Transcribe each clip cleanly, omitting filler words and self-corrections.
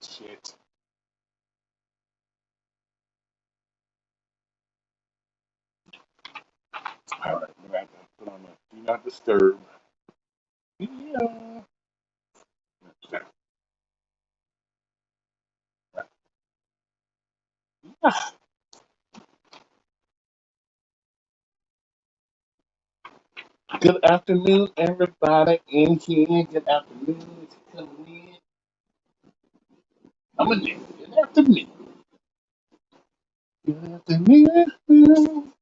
Shit. All right, I'm gonna have to put on the do not disturb. Yeah. Okay. Good afternoon, everybody in here. Good afternoon. If you're coming in, I'm in there. Good afternoon. Good afternoon.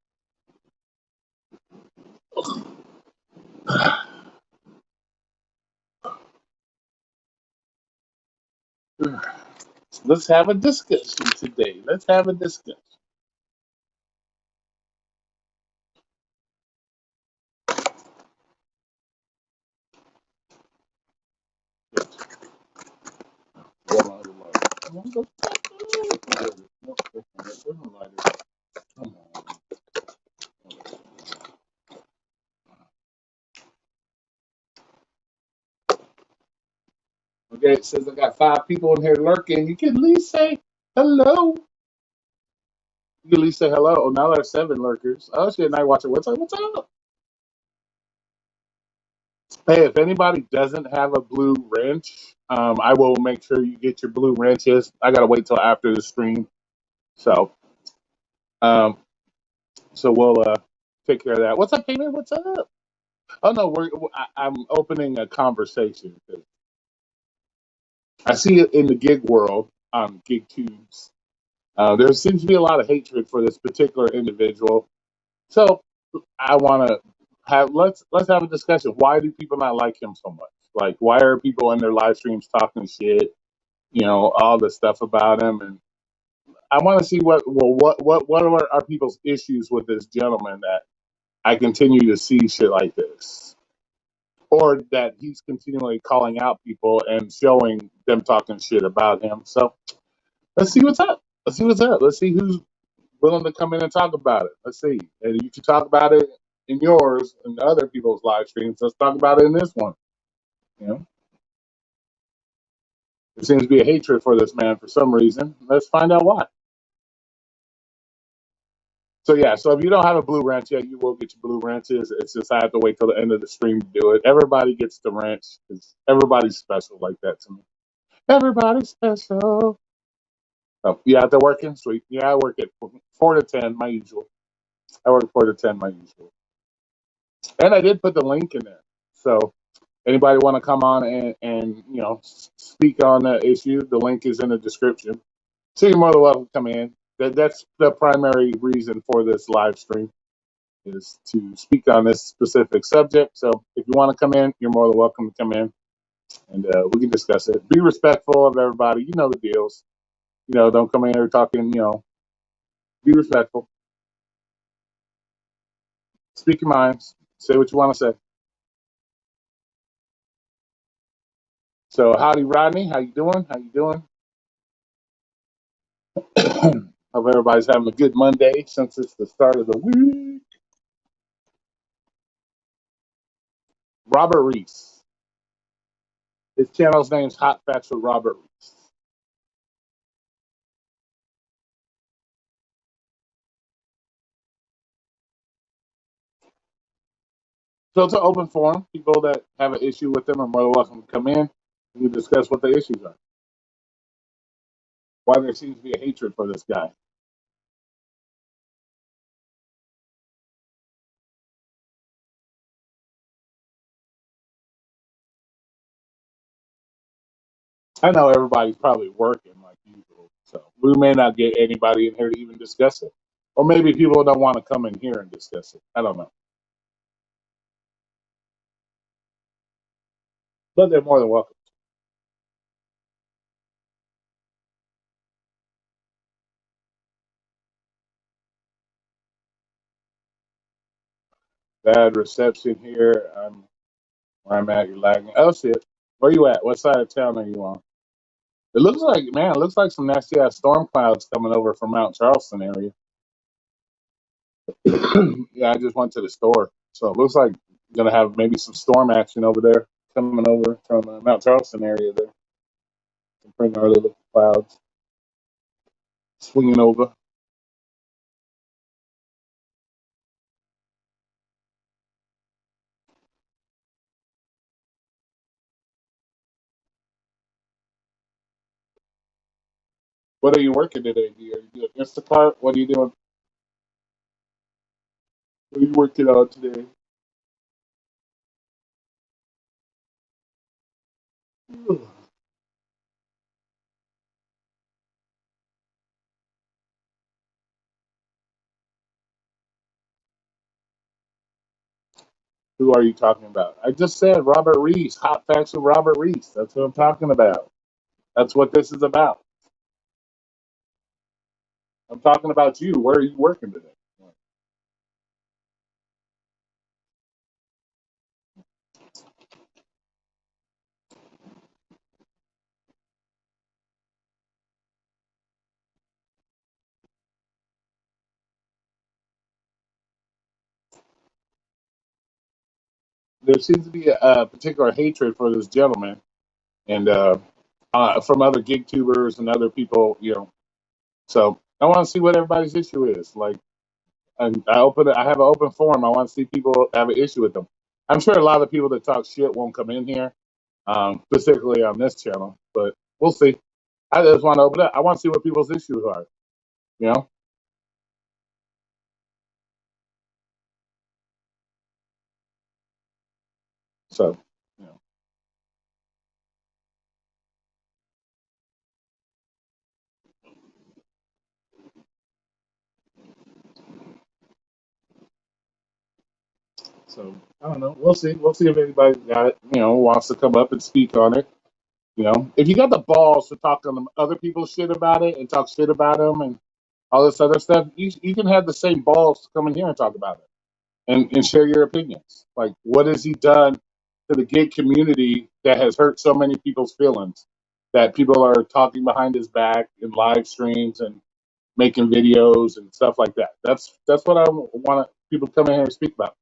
Let's have a discussion today. Let's have a discussion. Where's my other lighter? Where's the lighter? Nope, where's my lighter? Come on. Okay, it says I got 5 people in here lurking. You can at least say hello. You can at least say hello. Oh, now there's 7 lurkers. Oh shit, night watcher. What's up? What's up? Hey, if anybody doesn't have a blue wrench, I will make sure you get your blue wrenches. I gotta wait till after the stream, so um, so we'll take care of that. What's up, Payman? What's up? Oh no, I'm opening a conversation. I see it in the gig world on gig tubes. There seems to be a lot of hatred for this particular individual. So I want to have let's have a discussion. Why do people not like him so much? Like, why are people in their live streams talking shit? You know, all the stuff about him, and I want to see what are people's issues with this gentleman that I continue to see shit like this, or that he's continually calling out people and showing them talking shit about him. So let's see what's up. Let's see what's up. Let's see who's willing to come in and talk about it. Let's see. And you can talk about it in yours and other people's live streams. Let's talk about it in this one. You know, there seems to be a hatred for this man for some reason. Let's find out why. So yeah, so if you don't have a blue wrench yet, you will get your blue wrenches. It's just I have to wait till the end of the stream to do it. Everybody gets the wrench because everybody's special like that to me. Everybody's special. Oh, yeah, they're working. Sweet. Yeah, I work at 4 to 10, my usual. I work 4 to 10, my usual. And I did put the link in there. So anybody want to come on and speak on that issue? The link is in the description. So you're more than welcome to come in. That's the primary reason for this live stream is to speak on this specific subject. So if you want to come in, you're more than welcome to come in and we can discuss it. Be respectful of everybody. You know the deals. Don't come in here talking, be respectful. Speak your minds. Say what you want to say. So howdy, Rodney. How you doing? How you doing? Hope everybody's having a good Monday since it's the start of the week. Robert Reese. His channel's name's Hot Facts with Robert Reese. So it's an open forum. People that have an issue with them are more than welcome to come in and discuss what the issues are. Why there seems to be a hatred for this guy. I know everybody's probably working like usual, so we may not get anybody in here to even discuss it. Or maybe people don't want to come in here and discuss it. I don't know. But they're more than welcome. Bad reception here. Where I'm at, you're lagging. Oh shit. Where you at? What side of town are you on? It looks like some nasty ass storm clouds coming over from Mount Charleston area. Yeah, I just went to the store. So it looks like gonna have maybe some storm action over there coming over from Mount Charleston area there. Pretty gnarly. Clouds swinging over. What are you working today? Are you doing Instacart? What are you doing? What are you working on today? Who are you talking about? I just said Robert Reese. Hot facts with Robert Reese. That's what I'm talking about. That's what this is about. I'm talking about you. Where are you working today? There seems to be a particular hatred for this gentleman, and from other gig tubers and other people, So I want to see what everybody's issue is. Like, I have an open forum. I want to see people have an issue with them. I'm sure a lot of people that talk shit won't come in here, specifically on this channel, but we'll see. I just want to open up. I want to see what people's issues are. You know, so you know, so I don't know. We'll see. We'll see if anybody got it. Wants to come up and speak on it. If you got the balls to talk on other people's shit about it and talk shit about them and all this other stuff, you can have the same balls to come in here and talk about it and share your opinions. Like, what has he done to the gay community that has hurt so many people's feelings? That people are talking behind his back in live streams and making videos and stuff like that. That's what I want people to come in here and speak about.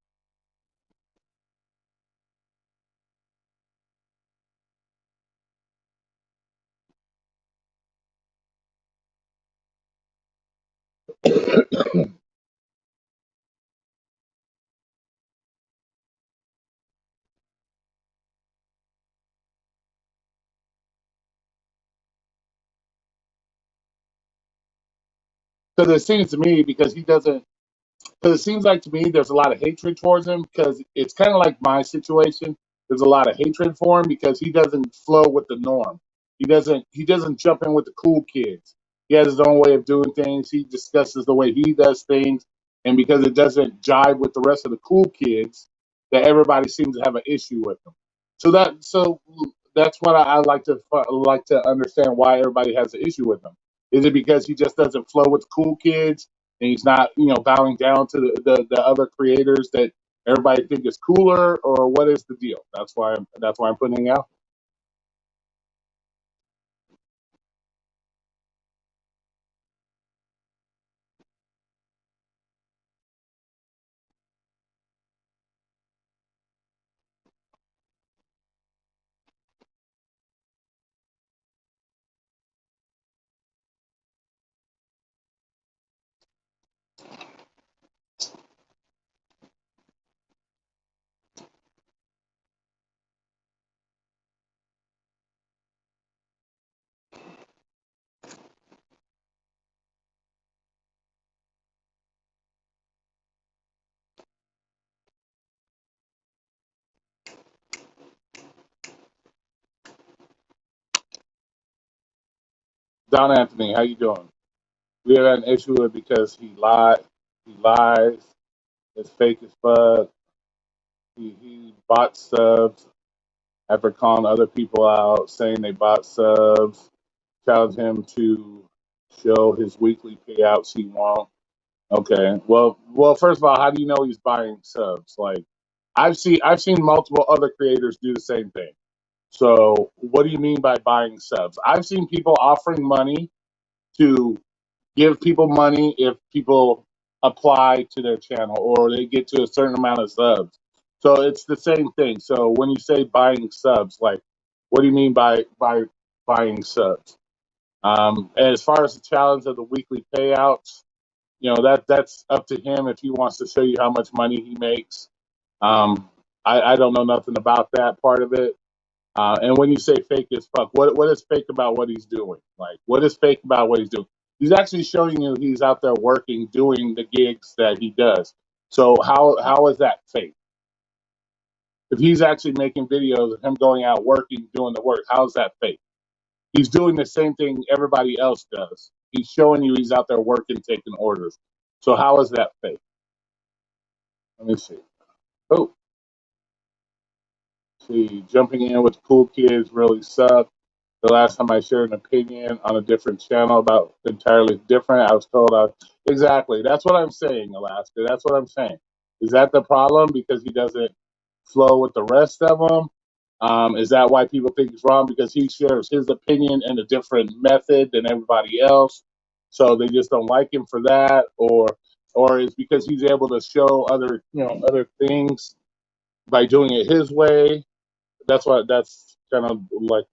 Because it seems to me because he doesn't because it seems like to me there's a lot of hatred towards him because it's kind of like my situation. There's a lot of hatred for him because he doesn't flow with the norm. He doesn't jump in with the cool kids. He has his own way of doing things. He discusses the way he does things, and because it doesn't jive with the rest of the cool kids, that everybody seems to have an issue with him. So that's what I like to understand why everybody has an issue with him. Is it because he just doesn't flow with the cool kids? And he's not, bowing down to the other creators that everybody think is cooler, or what is the deal? That's why I'm putting it out. Don Anthony, how you doing? We have an issue with it because he lies, it's fake as fuck. He bought subs after calling other people out, saying they bought subs, challenged him to show his weekly payouts he wants. Okay. Well. First of all, how do you know he's buying subs? Like, I've seen multiple other creators do the same thing. So, what do you mean by buying subs? I've seen people offering money to give people money if people apply to their channel or they get to a certain amount of subs. So it's the same thing. So when you say buying subs, like, what do you mean by buying subs? As far as the challenge of the weekly payouts, that's up to him if he wants to show you how much money he makes. Um, I don't know nothing about that part of it. And when you say fake as fuck, what is fake about what he's doing? Like, what is fake about what he's doing? He's actually showing you he's out there working, doing the gigs that he does. So how is that fake? If he's actually making videos of him going out working, doing the work, how is that fake? He's doing the same thing everybody else does. He's showing you he's out there working, taking orders. So how is that fake? Let me see. Oh, see, jumping in with the cool kids really sucked. The last time I shared an opinion on a different channel about entirely different, I was told exactly. That's what I'm saying, Alaska. That's what I'm saying. Is that the problem because he doesn't flow with the rest of them? Is that why people think he's wrong because he shares his opinion in a different method than everybody else? So they just don't like him for that, or is because he's able to show other things by doing it his way? That's kind of like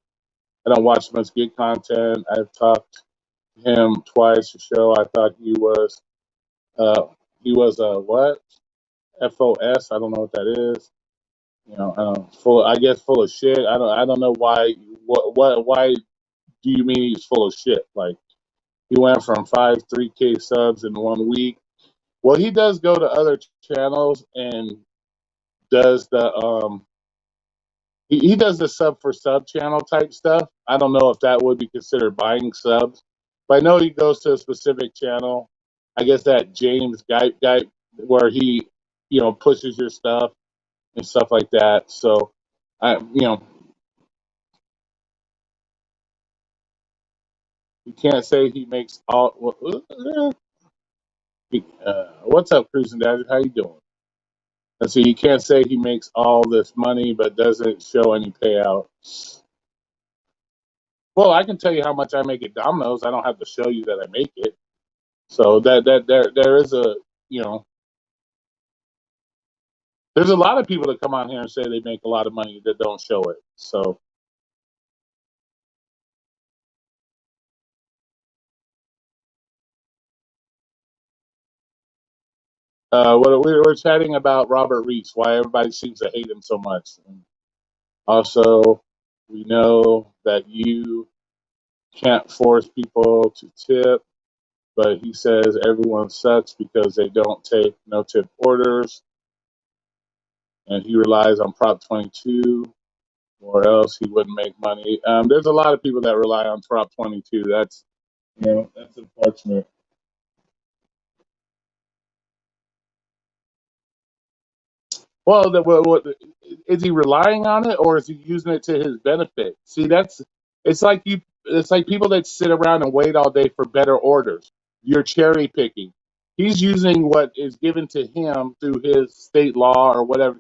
I don't watch much gig content. I've talked to him twice to show. I thought uh, he was a what? FOS. I don't know what that is. Full. I guess full of shit. I don't know why. Why do you mean he's full of shit? Like he went from 3K subs in 1 week. Well, he does go to other channels and does he does the sub for sub channel type stuff. I don't know if that would be considered buying subs, but I know he goes to a specific channel. I guess that James guy where he pushes your stuff and stuff like that. So I you can't say he makes all. What's up, Cruising Daddy? How you doing? And so you can't say he makes all this money but doesn't show any payout. Well, I can tell you how much I make at Domino's. I don't have to show you that I make it. So that there is you know there's a lot of people that come on here and say they make a lot of money that don't show it. So what we're chatting about Robert Reese, why everybody seems to hate him so much. And also, we know that you can't force people to tip, but he says everyone sucks because they don't take no tip orders, and he relies on Prop 22, or else he wouldn't make money. There's a lot of people that rely on Prop 22. That's unfortunate. Well, is he relying on it or is he using it to his benefit? See, it's like you it's like people that sit around and wait all day for better orders. You're cherry picking. He's using what is given to him through his state law or whatever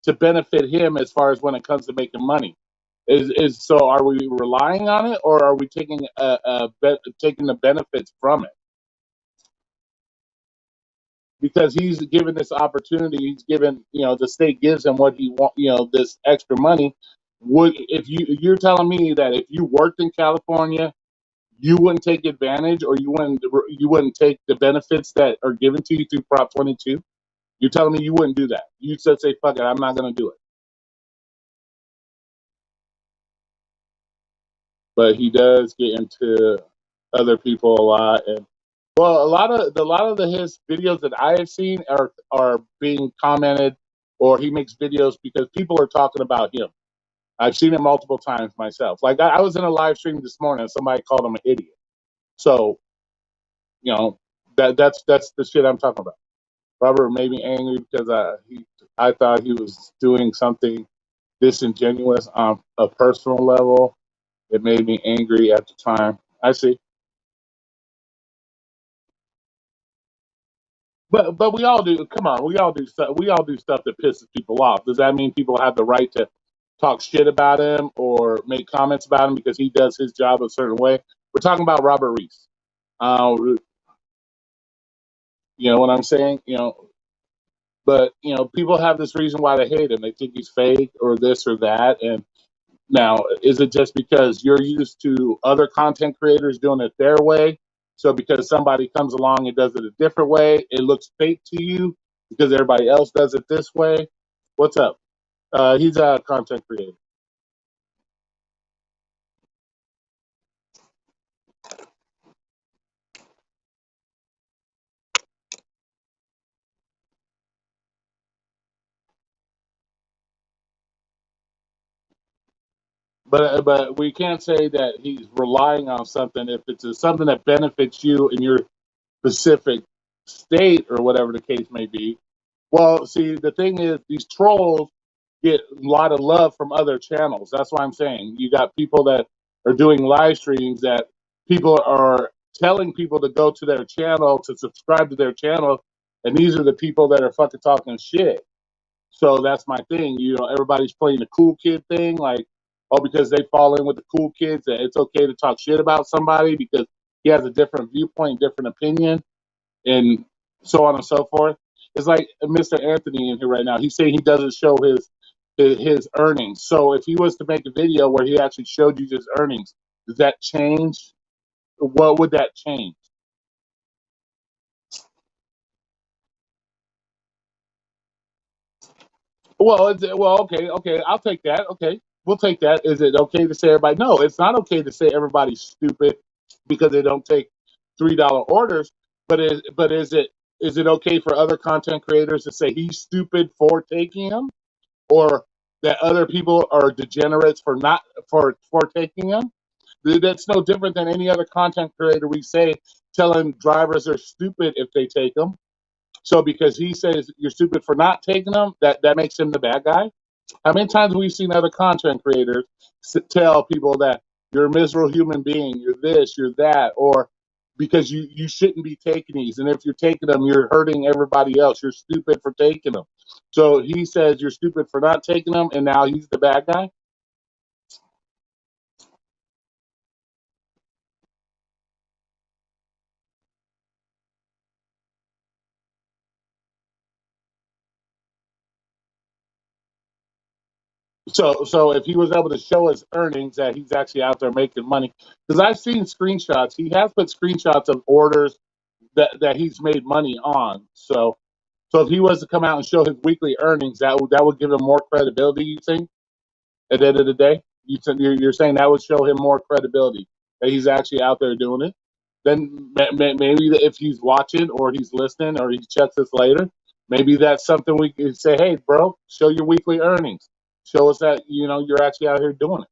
to benefit him as far as when it comes to making money. Is so? Are we relying on it or are we taking the benefits from it? Because he's given this opportunity. He's given, the state gives him what he want, this extra money. Would if you're telling me that if you worked in California, you wouldn't take advantage or you wouldn't take the benefits that are given to you through Prop 22? You're telling me you wouldn't do that? You said say fuck it, I'm not going to do it. But he does get into other people a lot, and well, a lot of his videos that I have seen are being commented, or he makes videos because people are talking about him. I've seen it multiple times myself. Like I was in a live stream this morning, and somebody called him an idiot. So you know that's the shit I'm talking about. Robert made me angry because I thought he was doing something disingenuous on a personal level. It made me angry at the time. I see. But we all do. Come on, we all do stuff. We all do stuff that pisses people off. Does that mean people have the right to talk shit about him or make comments about him because he does his job a certain way? We're talking about Robert Reese. You know what I'm saying? But people have this reason why they hate him. They think he's fake or this or that, and Now, is it just because you're used to other content creators doing it their way? So because somebody comes along and does it a different way, it looks fake to you because everybody else does it this way? What's up? He's a content creator. But we can't say that he's relying on something if it's something that benefits you in your specific state or whatever the case may be. Well, see, the thing is, these trolls get a lot of love from other channels. That's why I'm saying you got people that are doing live streams that people are telling people to go to their channel to subscribe to their channel, and these are the people that are fucking talking shit. So that's my thing. You know, everybody's playing the cool kid thing, like, oh, because they fall in with the cool kids, that it's okay to talk shit about somebody because he has a different viewpoint, different opinion, and so on and so forth. It's like Mr. Anthony in here right now. He's saying he doesn't show his earnings. So if he was to make a video where he actually showed you his earnings, does that change? What would that change? Well, okay, I'll take that. Okay, we'll take that. Is it okay to say everybody? No, it's not okay to say everybody's stupid because they don't take $3 orders. But is it okay for other content creators to say he's stupid for taking them, or that other people are degenerates for not for taking them? That's no different than any other content creator we say telling drivers are stupid if they take them. So because he says you're stupid for not taking them, that makes him the bad guy. How many times have we seen other content creators tell people that you're a miserable human being, you're this, you're that, or because you shouldn't be taking these, and if you're taking them, you're hurting everybody else. You're stupid for taking them. So he says you're stupid for not taking them, and now he's the bad guy. So if he was able to show his earnings that he's actually out there making money, because I've seen screenshots, he has put screenshots of orders that he's made money on. So if he was to come out and show his weekly earnings, that would give him more credibility. You think at the end of the day, you're saying that would show him more credibility that he's actually out there doing it. Then maybe if he's watching or he's listening or he checks this later, maybe that's something we can say. Hey, bro, show your weekly earnings. Show us that you're actually out here doing it.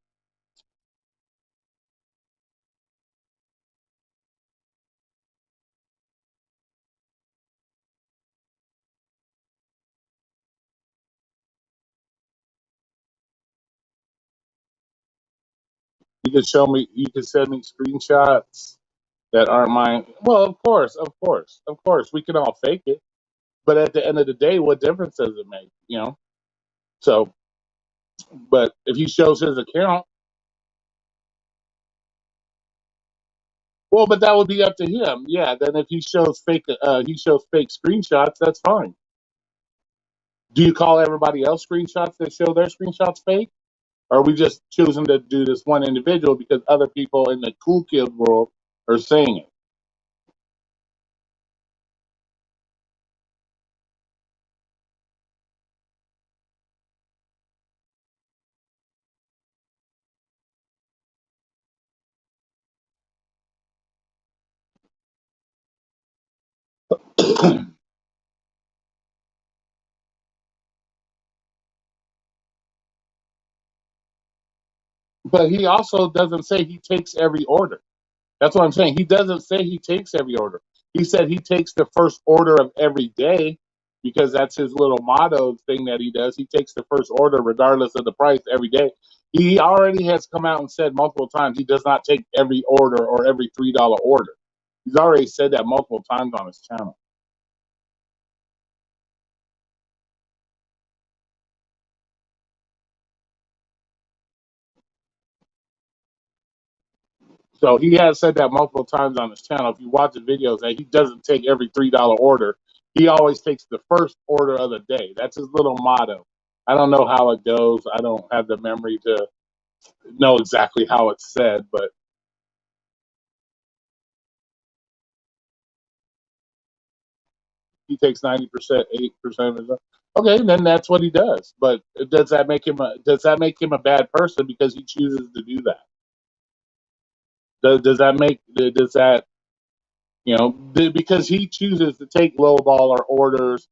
You can show me. You can send me screenshots that aren't mine. Well, of course, we can all fake it. But at the end of the day, what difference does it make? So, but if he shows his account, well, but that would be up to him. Yeah. Then if he shows fake screenshots. That's fine. Do you call everybody else screenshots that show their screenshots fake? Or are we just choosing to do this one individual because other people in the cool kid world are saying it? But he also doesn't say he takes every order. That's what I'm saying. He doesn't say he takes every order. He said he takes the first order of every day because that's his little motto thing that he does. He takes the first order regardless of the price every day. He already has come out and said multiple times he does not take every order or every $3 order. He's already said that multiple times on his channel. So he has said that multiple times on his channel. If you watch the videos, that he doesn't take every $3 order. He always takes the first order of the day. That's his little motto. I don't know how it goes. I don't have the memory to. know exactly how it's said, but he takes 90%, 8% of his. Okay, then that's what he does. But does that make him a bad person because he chooses to do that? Does that make does that because he chooses to take lowballer orders,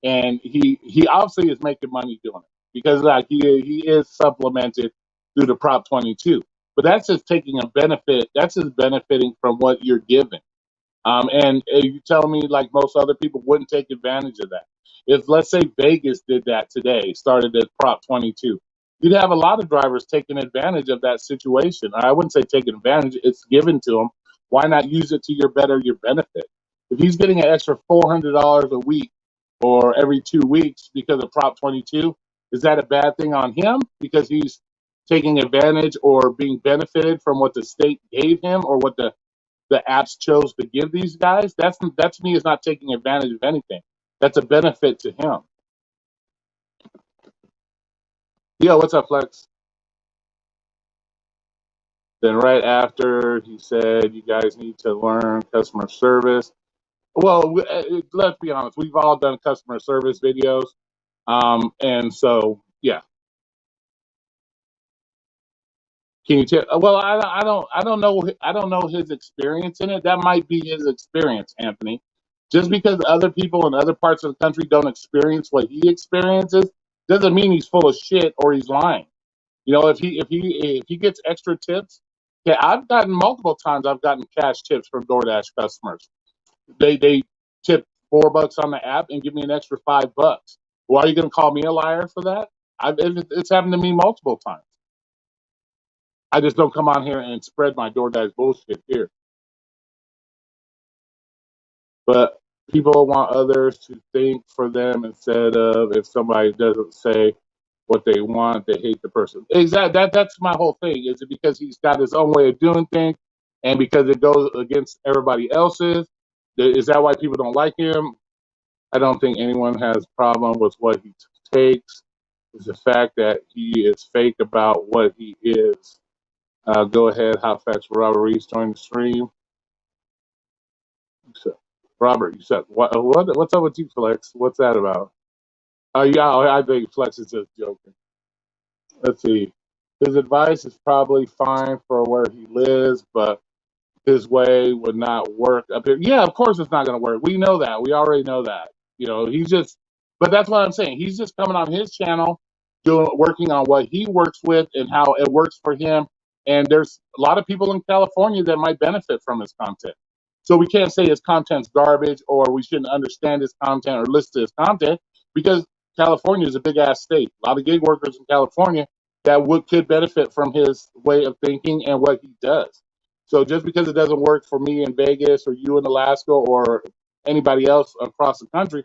and he obviously is making money doing it because like he is supplemented through the Prop 22, but that's just taking a benefit. That's just benefiting from what you're giving. And you tell me like most other people wouldn't take advantage of that. If let's say Vegas did that today, started at Prop 22, you'd have a lot of drivers taking advantage of that situation. I wouldn't say taking advantage; it's given to them. Why not use it to your benefit? If he's getting an extra $400 a week or every 2 weeks because of Prop 22, is that a bad thing on him because he's taking advantage or being benefited from what the state gave him or what the apps chose to give these guys? That to me is not taking advantage of anything. That's a benefit to him. Yo, what's up, Flex? Then right after he said, "You guys need to learn customer service." Well, let's be honest. We've all done customer service videos, and so yeah. Can you tell? Well, I don't know his experience in it. That might be his experience, Anthony. Just because other people in other parts of the country don't experience what he experiences, doesn't mean he's full of shit or he's lying. If he gets extra tips, yeah, I've gotten multiple times. I've gotten cash tips from DoorDash customers. They tip $4 on the app and give me an extra $5. Well, are you going to call me a liar for that? It's happened to me multiple times. I just don't come on here and spread my DoorDash bullshit here. But people want others to think for them instead of if somebody doesn't say what they want, they hate the person. Exactly. That's my whole thing. Is it because he's got his own way of doing things, and because it goes against everybody else's? Is that why people don't like him? I don't think anyone has a problem with what he takes. It's the fact that he is fake about what he is. Go ahead, Hot Facts. Robert Reese joined the stream. So, Robert, you said what's up with you, Flex? What's that about? Oh yeah, I think Flex is just joking. Let's see. His advice is probably fine for where he lives, but his way would not work up here. Yeah, of course it's not going to work. We know that. We already know that. He's just. But that's what I'm saying. He's just coming on his channel, working on what he works with and how it works for him. And there's a lot of people in California that might benefit from his content. So we can't say his content's garbage or we shouldn't understand his content or listen to his content because California is a big ass state. A lot of gig workers in California that could benefit from his way of thinking and what he does. So just because it doesn't work for me in Vegas or you in Alaska or anybody else across the country,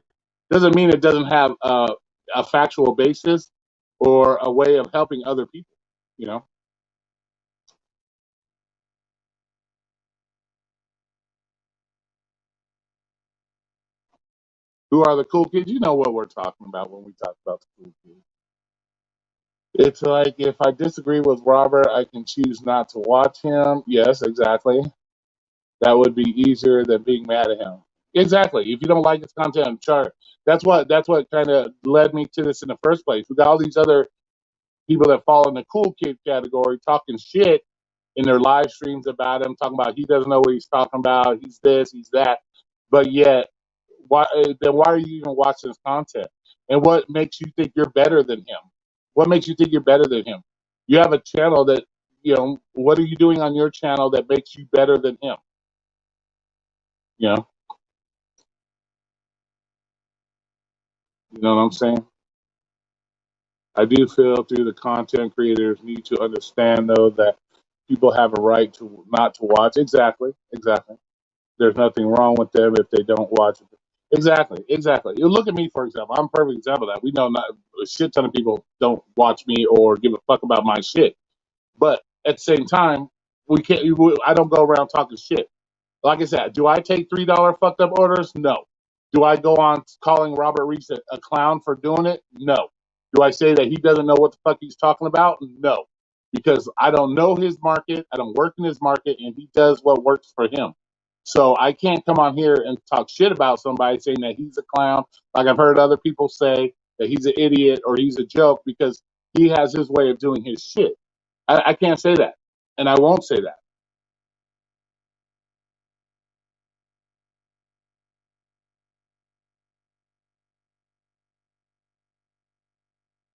doesn't mean it doesn't have a factual basis or a way of helping other people. You know, who are the cool kids? You know what we're talking about when we talk about the cool kids. It's like if I disagree with Robert, I can choose not to watch him. Yes, exactly. That would be easier than being mad at him. Exactly. If you don't like his content, chart. That's what kind of led me to this in the first place. We got all these other people that fall in the cool kid category talking shit in their live streams about him, talking about he doesn't know what he's talking about, he's this, he's that. But yet, why are you even watching his content? And what makes you think you're better than him? What makes you think you're better than him? You have a channel that, what are you doing on your channel that makes you better than him? You know, you know what I'm saying? I do feel through the content creators need to understand though that people have a right to not to watch. Exactly, exactly. There's nothing wrong with them if they don't watch it. Exactly, exactly. You look at me, for example. I'm a perfect example of that. We know not a shit ton of people don't watch me or give a fuck about my shit. But at the same time, we can't. I don't go around talking shit. Like I said, do I take $3 fucked up orders? No. Do I go on calling Robert Reese a clown for doing it? No. Do I say that he doesn't know what the fuck he's talking about? No. because I don't know his market, I don't work in his market, and he does what works for him. So I can't come on here and talk shit about somebody saying that he's a clown, like I've heard other people say that he's an idiot or he's a joke because he has his way of doing his shit. I can't say that, and I won't say that.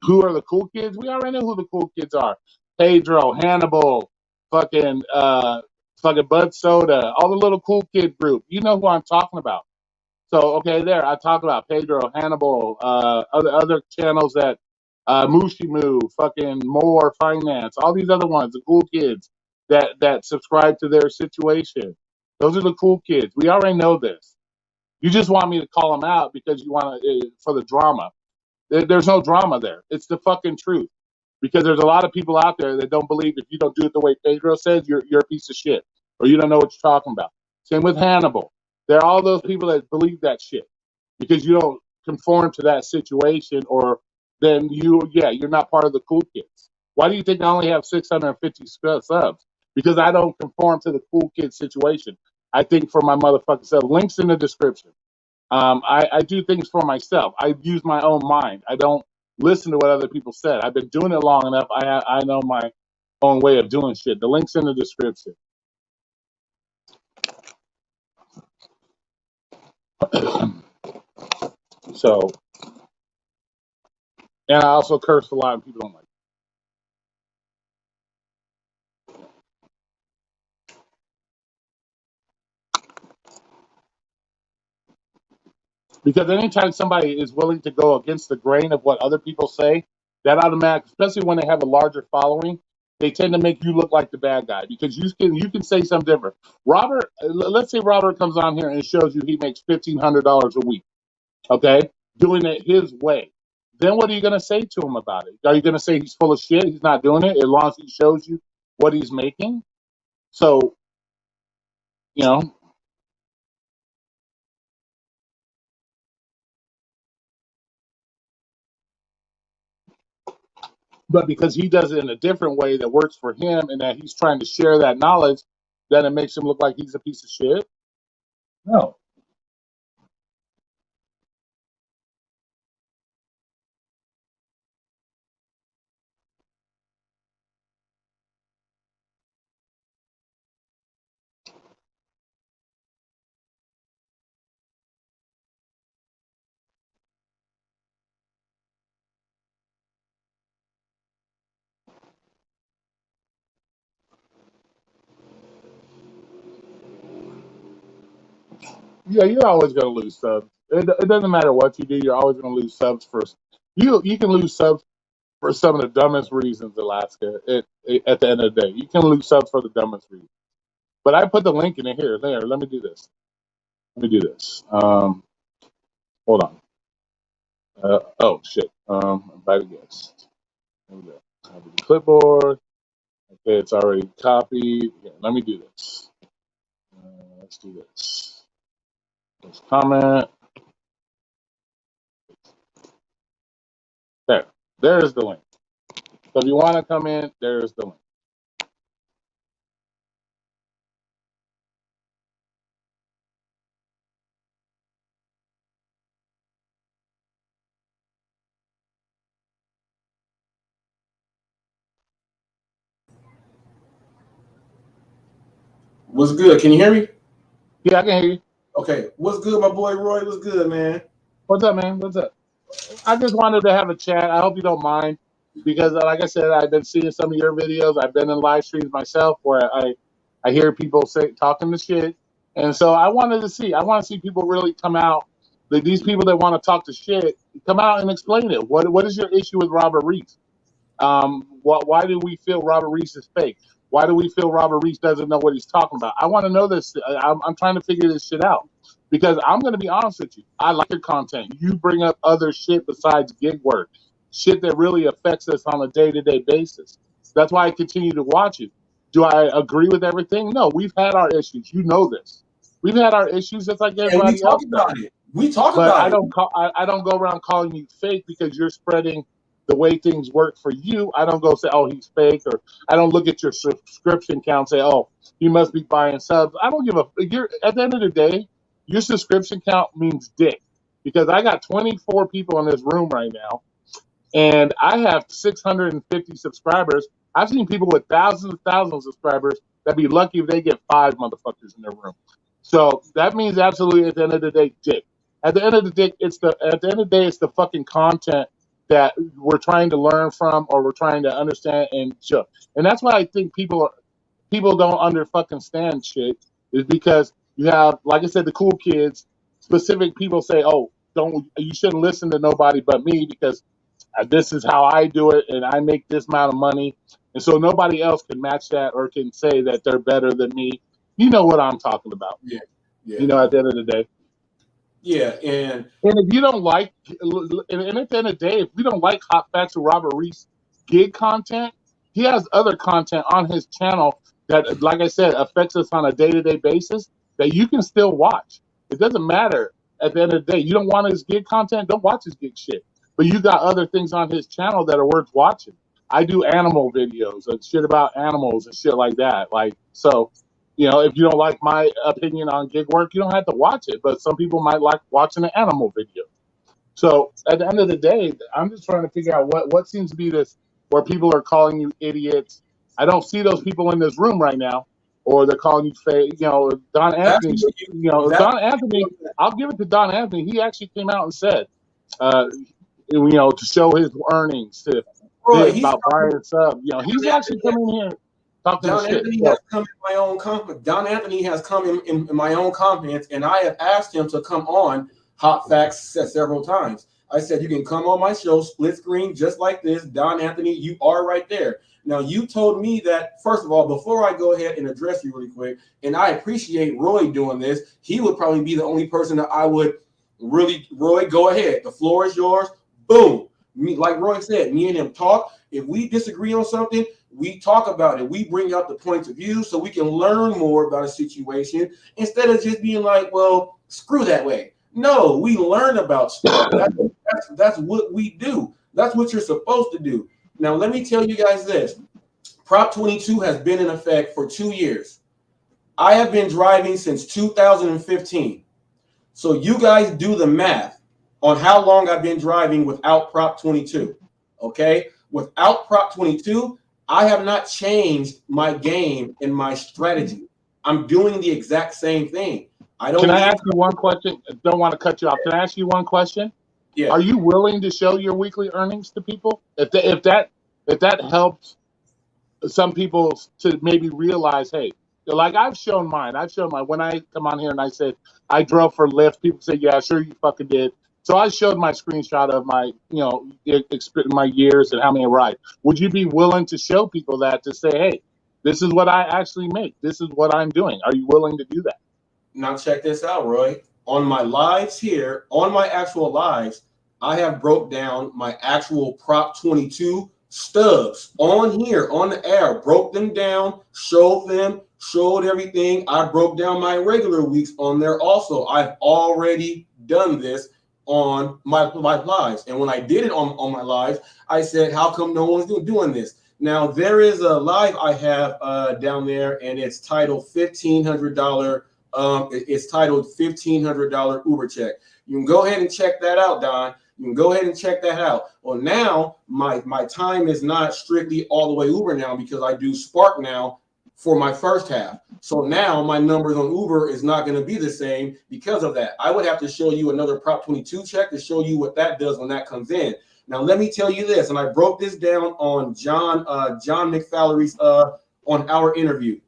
Who are the cool kids? We already know who the cool kids are. Pedro, Hannibal, fucking fucking Bud Soda, all the little cool kid group. You know who I'm talking about. So okay, there I talk about Pedro, Hannibal, other channels that Mushi Moo, fucking More Finance, all these other ones, the cool kids that subscribe to their situation. Those are the cool kids. We already know this. You just want me to call them out because you want to for the drama. There's no drama there. It's the fucking truth. Because there's a lot of people out there that don't believe if you don't do it the way Pedro says, you're a piece of shit or you don't know what you're talking about. Same with Hannibal. There are all those people that believe that shit because you don't conform to that situation, or then you're not part of the cool kids. Why do you think I only have 650 subs? Because I don't conform to the cool kid situation. I think for my motherfucking self. Links in the description. I do things for myself. I use my own mind. I don't listen to what other people said. I've been doing it long enough. I know my own way of doing shit. The link's in the description. So, and I also curse a lot, and people don't like it. Because anytime somebody is willing to go against the grain of what other people say, that automatic, especially when they have a larger following, they tend to make you look like the bad guy because you can say something different. Robert, let's say Robert comes on here and shows you he makes $1,500 a week, okay, doing it his way. Then what are you going to say to him about it? Are you going to say he's full of shit? He's not doing it as long as he shows you what he's making. So you know, but because he does it in a different way that works for him and that he's trying to share that knowledge, then it makes him look like he's a piece of shit. No. Yeah, you're always going to lose subs. It doesn't matter what you do. You're always going to lose subs for you can lose subs for some of the dumbest reasons, Alaska. At the end of the day, you can lose subs for the dumbest reasons. But I put the link in it here. There. Let me do this. Let me do this. Hold on. Oh shit. Invite a guest. There we go. Copy the clipboard. Okay, it's already copied. Yeah, let me do this. Let's do this. Let's comment. There. There's the link. So if you want to come in, there's the link. What's good? Can you hear me? Yeah, I can hear you. Okay. What's good, my boy Roy? What's good, man? What's up, man? What's up? I just wanted to have a chat. I hope you don't mind because, like I said, I've been seeing some of your videos. I've been in live streams myself where I hear people say talking the shit, and so I wanted to see. I want to see people really come out. These people that want to talk the shit come out and explain it. What is your issue with Robert Reese? Why do we feel Robert Reese is fake? Why do we feel Robert Reese doesn't know what he's talking about? I want to know this. I'm trying to figure this shit out because I'm going to be honest with you. I like your content. You bring up other shit besides gig work, shit that really affects us on a day-to-day basis. That's why I continue to watch you. Do I agree with everything? No, we've had our issues. You know this. We've had our issues just like And we everybody talk else does. about it. We talk But about it. I don't go around calling you fake because you're spreading the way things work for you, I don't go say, oh, he's fake, or I don't look at your subscription count and say, oh, he must be buying subs. I don't give a. You're at the end of the day, your subscription count means dick, because I got 24 people in this room right now, and I have 650 subscribers. I've seen people with thousands of subscribers that be lucky if they get 5 motherfuckers in their room. So that means absolutely at the end of the day, dick. At the end of the day, it's the fucking content that we're trying to learn from, or we're trying to understand and show. And that's why I think people don't under fucking stand shit, is because you have, like I said, the cool kids. Specific people say, oh, you shouldn't listen to nobody but me, because this is how I do it, and I make this amount of money, and so nobody else can match that or can say that they're better than me. You know what I'm talking about. Yeah, yeah. You know, at the end of the day. Yeah, and if you don't like, and at the end of the day, if we don't like Hot Facts or Robert Reese gig content, he has other content on his channel that, like I said, affects us on a day-to-day basis that you can still watch. It doesn't matter at the end of the day. You don't want his gig content, don't watch his gig shit. But you got other things on his channel that are worth watching. I do animal videos and shit about animals and shit like that. Like, so, you know, if you don't like my opinion on gig work, you don't have to watch it. But some people might like watching an animal video. So at the end of the day, I'm just trying to figure out what seems to be this, where people are calling you idiots. I don't see those people in this room right now, or they're calling you fake. You know, Don Anthony. Don Anthony. I'll give it to Don Anthony. He actually came out and said, you know, to show his earnings, to about buying stuff. You know, he's actually coming here talking Don shit. Anthony has come in my own company. Don Anthony has come in my own confidence, and I have asked him to come on Hot Facts several times. I said, you can come on my show, split screen, just like this. Don Anthony, you are right there. Now, you told me that, first of all, before I go ahead and address you really quick, and I appreciate Roy doing this, he would probably be the only person that I would really, Roy, go ahead. The floor is yours. Boom. Like Roy said, me and him talk. If we disagree on something, we talk about it. We bring out the points of view so we can learn more about a situation instead of just being like, well, screw that way. No, we learn about stuff. That's what we do. That's what you're supposed to do. Now, let me tell you guys this. Prop 22 has been in effect for 2 years. I have been driving since 2015. So you guys do the math on how long I've been driving without Prop 22. Okay? Without Prop 22, I have not changed my game and my strategy. I'm doing the exact same thing. Can I ask you one question? I don't want to cut you off. Can I ask you one question? Yeah. Are you willing to show your weekly earnings to people? If that helps some people to maybe realize, hey, like I've shown mine. When I come on here and I said I drove for Lyft, people say, yeah, sure you fucking did. So I showed my screenshot of my, you know, my years and how many I ride. Would you be willing to show people that, to say, hey, this is what I actually make. This is what I'm doing. Are you willing to do that? Now check this out, Roy. On my lives here, on my actual lives, I have broke down my actual Prop 22 stubs on here, on the air, broke them down, showed everything. I broke down my regular weeks on there also. I've already done this on my lives. And when I did it on my lives, I said, how come no one's doing this? Now, there is a live I have down there, and it's titled $1,500. It's titled $1,500 Uber check. You can go ahead and check that out, Don. You can go ahead and check that out. Well, now my time is not strictly all the way Uber now, because I do Spark now for my first half. So now my numbers on Uber is not going to be the same because of that. I would have to show you another Prop 22 check to show you what that does when that comes in. Now, let me tell you this, and I broke this down on John McFallery's on our interview.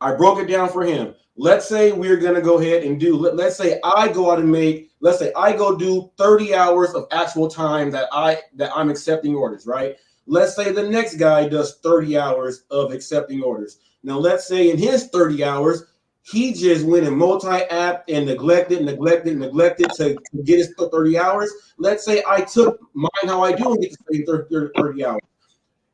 I broke it down for him. Let's say we're going to go ahead and do, let's say I go out and make, let's say I go do 30 hours of actual time that I'm accepting orders, right? Let's say the next guy does 30 hours of accepting orders. Now, let's say in his 30 hours, he just went and multi-app and neglected to get his 30 hours. Let's say I took mine how I do and get the same 30 hours.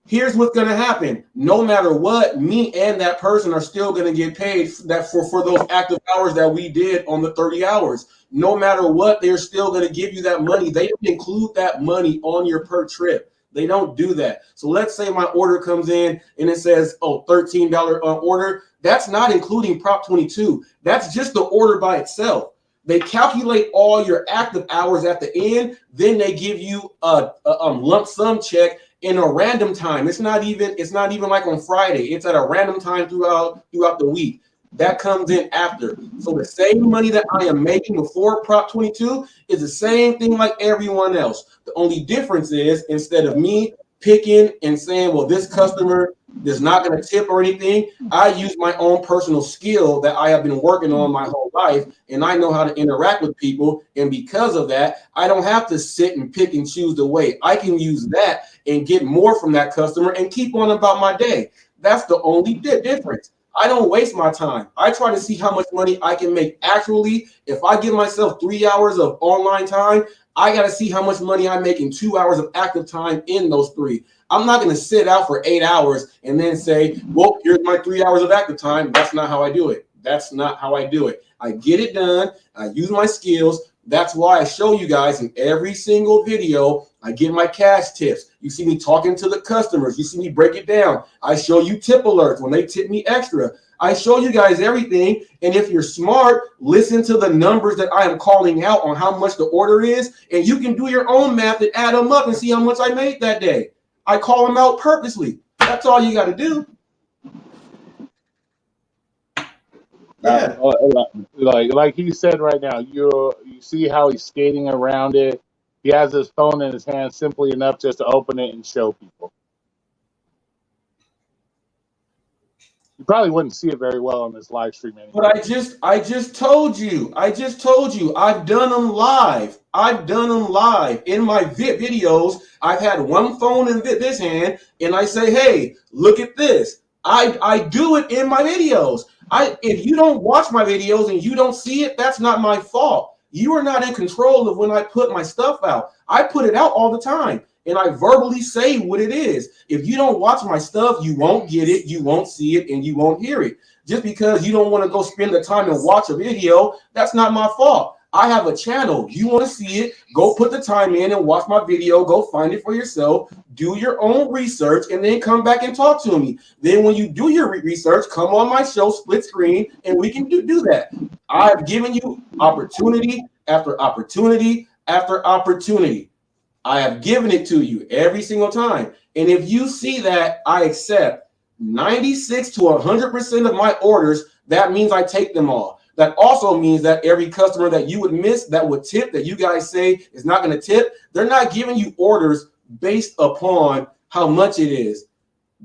Here's what's going to happen. No matter what, me and that person are still going to get paid for those active hours that we did on the 30 hours. No matter what, they're still going to give you that money. They don't include that money on your per trip. They don't do that. So let's say my order comes in and it says, oh, $13 order. That's not including Prop 22. That's just the order by itself. They calculate all your active hours at the end. Then they give you a lump sum check in a random time. It's not even like on Friday. It's at a random time throughout the week. That comes in after. So the same money that I am making before Prop 22 is the same thing like everyone else. The only difference is instead of me picking and saying, well, this customer is not going to tip or anything, I use my own personal skill that I have been working on my whole life, and I know how to interact with people. And because of that, I don't have to sit and pick and choose the way. I can use that and get more from that customer and keep on about my day. That's the only difference. I don't waste my time. I try to see how much money I can make actually. If I give myself 3 hours of online time, I got to see how much money I make in 2 hours of active time in those 3. I'm not going to sit out for 8 hours and then say, well, here's my 3 hours of active time. That's not how I do it. That's not how I do it. I get it done. I use my skills. That's why I show you guys in every single video, I give my cash tips. You see me talking to the customers. You see me break it down. I show you tip alerts when they tip me extra. I show you guys everything. And if you're smart, listen to the numbers that I am calling out on how much the order is. And you can do your own math and add them up and see how much I made that day. I call them out purposely. That's all you got to do. Yeah. Like he said right now, you see how he's skating around it. He has his phone in his hand simply enough just to open it and show people. You probably wouldn't see it very well on this live stream anymore. But I just told you. I've done them live. In my videos. I've had one phone in this hand, and I say, hey, look at this. I do it in my videos. If you don't watch my videos and you don't see it, that's not my fault. You are not in control of when I put my stuff out. I put it out all the time, and I verbally say what it is. If you don't watch my stuff, you won't get it, you won't see it, and you won't hear it. Just because you don't want to go spend the time and watch a video, that's not my fault. I have a channel. You want to see it, go put the time in and watch my video. Go find it for yourself. Do your own research and then come back and talk to me. Then when you do your research, come on my show, Split Screen, and we can do that. I've given you opportunity after opportunity after opportunity. I have given it to you every single time. And if you see that I accept 96 to 100% of my orders, that means I take them all. That also means that every customer that you would miss that would tip, that you guys say is not going to tip, they're not giving you orders based upon how much it is.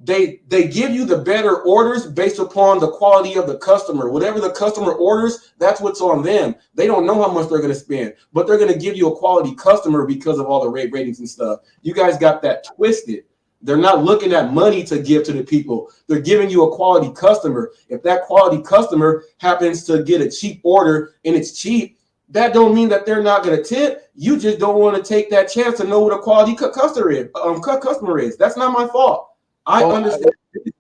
They give you the better orders based upon the quality of the customer. Whatever the customer orders, that's what's on them. They don't know how much they're going to spend, but they're going to give you a quality customer because of all the ratings and stuff. You guys got that twisted. They're not looking at money to give to the people. They're giving you a quality customer. If that quality customer happens to get a cheap order and it's cheap, that don't mean that they're not going to tip. You just don't want to take that chance to know what a quality customer is. That's not my fault. I understand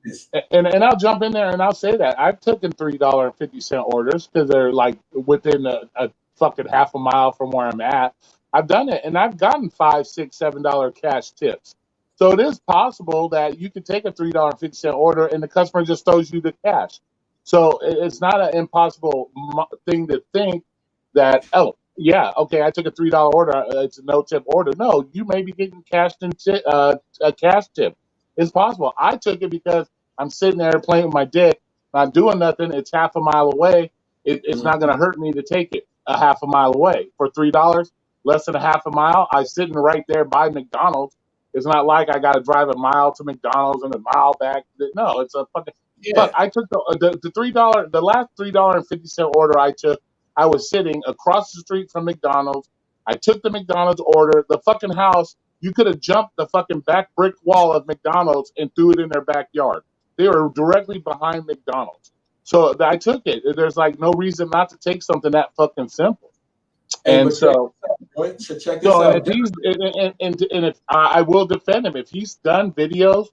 this. And I'll jump in there and I'll say that I've taken $3.50 orders because they're like within a fucking half a mile from where I'm at. I've done it and I've gotten $5, $6, $7 cash tips. So it is possible that you could take a $3.50 order and the customer just throws you the cash. So it's not an impossible thing to think that, oh, yeah, okay, I took a $3 order. It's a no tip order. No, you may be getting cashed in a cash tip. It's possible. I took it because I'm sitting there playing with my dick, not doing nothing. It's half a mile away. It's not going to hurt me to take it a half a mile away for $3, less than a half a mile. I'm sitting right there by McDonald's. It's not like I got to drive a mile to McDonald's and a mile back. No, it's a fucking. Yeah. But I took the $3, the last $3.50 order I took. I was sitting across the street from McDonald's. I took the McDonald's order. The fucking house, you could have jumped the fucking back brick wall of McDonald's and threw it in their backyard. They were directly behind McDonald's. So I took it. There's like no reason not to take something that fucking simple. And so, check this out. And if I will defend him. If he's done videos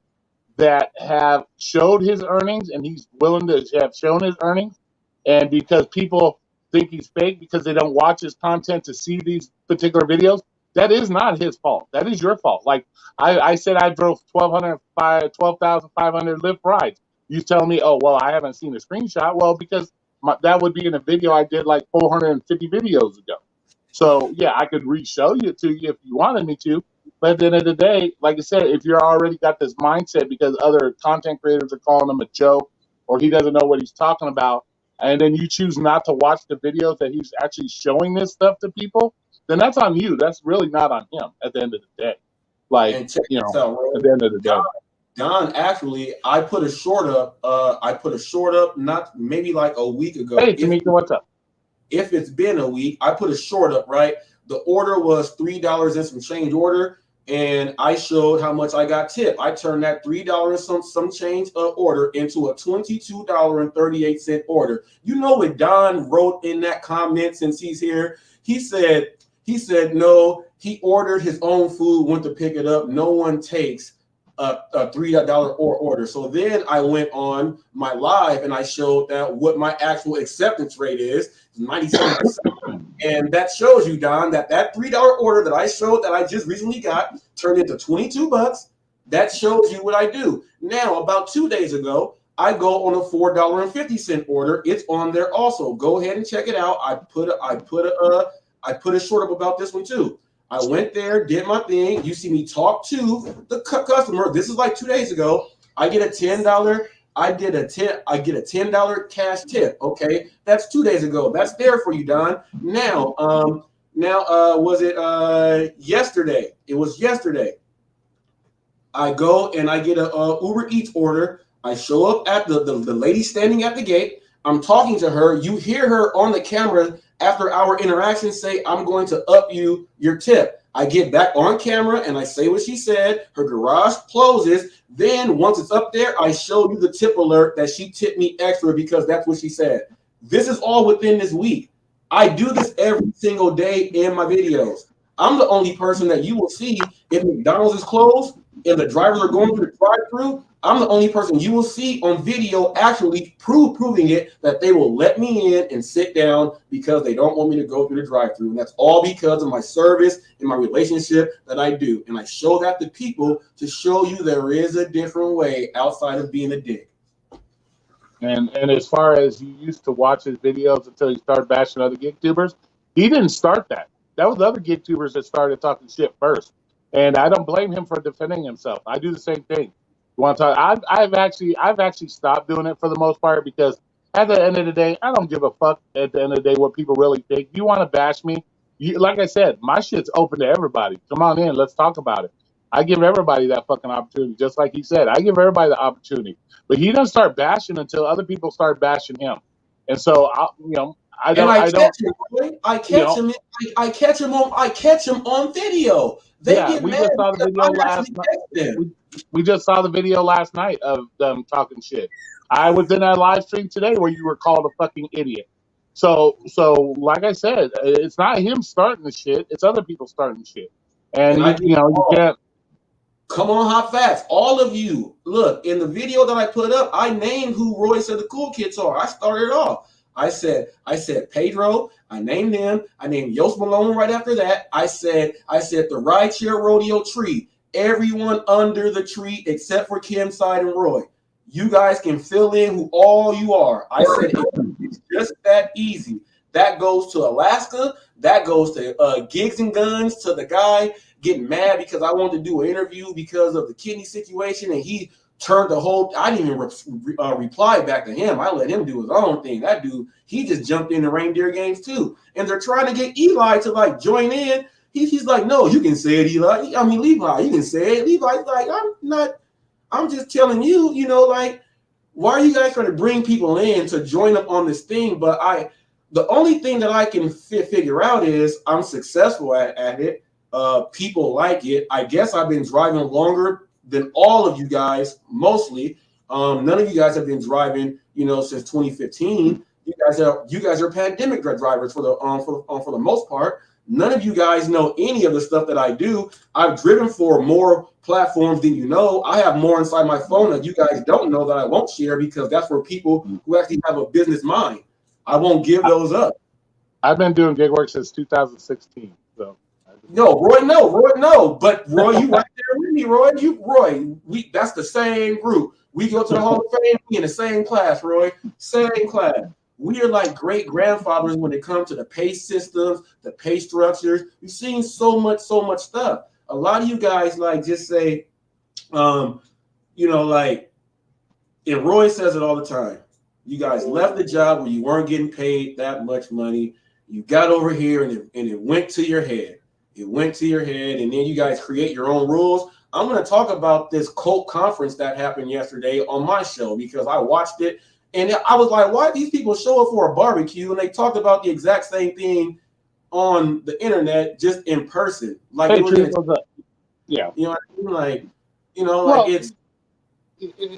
that have showed his earnings, and he's willing to have shown his earnings. And because people think he's fake because they don't watch his content to see these particular videos, that is not his fault. That is your fault. Like I said, I drove 12,500 Lyft rides. You tell me, oh, well, I haven't seen a screenshot. Well, because that would be in a video I did like 450 videos ago. So, yeah, I could re-show you to you if you wanted me to. But at the end of the day, like I said, if you're already got this mindset because other content creators are calling him a joke or he doesn't know what he's talking about, and then you choose not to watch the videos that he's actually showing this stuff to people, then that's on you. That's really not on him at the end of the day. Like, And check this out, bro. at the end of the day. Don, actually, I put a short up. Not maybe like a week ago. Hey, Tamika, what's up? If it's been a week, I put a short up, right? The order was $3 and some change order, and I showed how much I got tipped. I turned that $3 some change order into a $22.38 order. You know what Don wrote in that comment since he's here? He said no, he ordered his own food, went to pick it up. No one takes a $3 order. So then I went on my live and I showed that what my actual acceptance rate is 97%. And that shows you, Don, that $3 order that I showed that I just recently got turned into $22. That shows you what I do. Now, about 2 days ago, I go on a $4.50 order. It's on there also. Go ahead and check it out. I put a short up about this one too. I went there, did my thing. You see me talk to the customer. This is like 2 days ago. I get a $10. I get a $10 cash tip. Okay, that's 2 days ago. That's there for you, Don. Now, was it yesterday? It was yesterday. I go and I get a Uber Eats order. I show up at the lady standing at the gate. I'm talking to her. You hear her on the camera after our interaction say, I'm going to up you your tip. I get back on camera and I say what she said. Her garage closes. Then once it's up there, I show you the tip alert that she tipped me extra because that's what she said. This is all within this week. I do this every single day in my videos. I'm the only person that you will see if McDonald's is closed, if the drivers are going through the drive-thru. I'm the only person you will see on video actually proving it that they will let me in and sit down because they don't want me to go through the drive-thru. And that's all because of my service and my relationship that I do. And I show that to people to show you there is a different way outside of being a dick. And as far as you used to watch his videos until he started bashing other GigTubers, he didn't start that. That was the other GigTubers that started talking shit first. And I don't blame him for defending himself. I do the same thing. You want to talk? I've actually stopped doing it for the most part because at the end of the day, I don't give a fuck at the end of the day what people really think. You want to bash me? Like I said, my shit's open to everybody. Come on in, let's talk about it. I give everybody that fucking opportunity, just like he said. I give everybody the opportunity. But he doesn't start bashing until other people start bashing him. And so, I catch him on video. They get we mad just saw the video last night. We just saw the video last night of them talking shit. I was in that live stream today where you were called a fucking idiot. So like I said, it's not him starting the shit. It's other people starting the shit. And you can't. Come on, hot facts. All of you, look, in the video that I put up, I named who Roy said the cool kids are. I started off. I said Pedro. I named him. I named Yost Malone right after that. I said the rideshare rodeo tree. Everyone under the tree except for Kim, Side, and Roy. You guys can fill in who all you are. I said it's just that easy. That goes to Alaska. That goes to Gigs and Guns, to the guy getting mad because I wanted to do an interview because of the kidney situation, and he turned the whole. I didn't even reply back to him. I let him do his own thing. That dude, he just jumped into reindeer games too, and they're trying to get Eli to like join in. He's like, no, you can say it, Eli. I mean, Levi, you can say it. Levi's like, I'm not. I'm just telling you, like, why are you guys trying to bring people in to join up on this thing? But the only thing that I can figure out is I'm successful at it. People like it. I guess I've been driving longer than all of you guys, mostly. None of you guys have been driving, since 2015. You guys are pandemic drivers for the most part. None of you guys know any of the stuff that I do. I've driven for more platforms than you know. I have more inside my phone that you guys don't know that I won't share because that's for people who actually have a business mind. I won't give those up. I've been doing gig work since 2016. So No, Roy, no. But Roy, you right there with me, Roy. We that's the same group. We go to the Hall of Fame, we in the same class, Roy. Same class. We are like great grandfathers when it comes to the pay systems, the pay structures. We've seen so much stuff. A lot of you guys like just say, like, and Roy says it all the time. You guys left the job where you weren't getting paid that much money. You got over here and it went to your head. It went to your head, and then you guys create your own rules. I'm going to talk about this cult conference that happened yesterday on my show because I watched it, and I was like, why these people show up for a barbecue? And they talked about the exact same thing on the internet, just in person. Like, hey, it was yeah. you know what I mean? Like, like it's.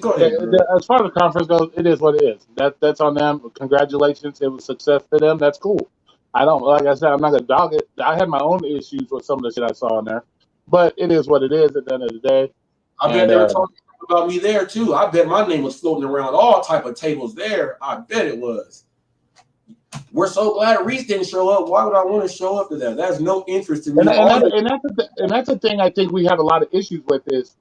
Go ahead, bro. As far as the conference goes, it is what it is. That's on them. Congratulations, it was success to them. That's cool. I don't, like I said, I'm not gonna dog it. I had my own issues with some of the shit I saw in there, but it is what it is at the end of the day. I bet they were talking about me there too. I bet my name was floating around all type of tables there. I bet it was. We're so glad Reese didn't show up. Why would I want to show up to that? That's no interest in me. And that's the thing I think we have a lot of issues with is,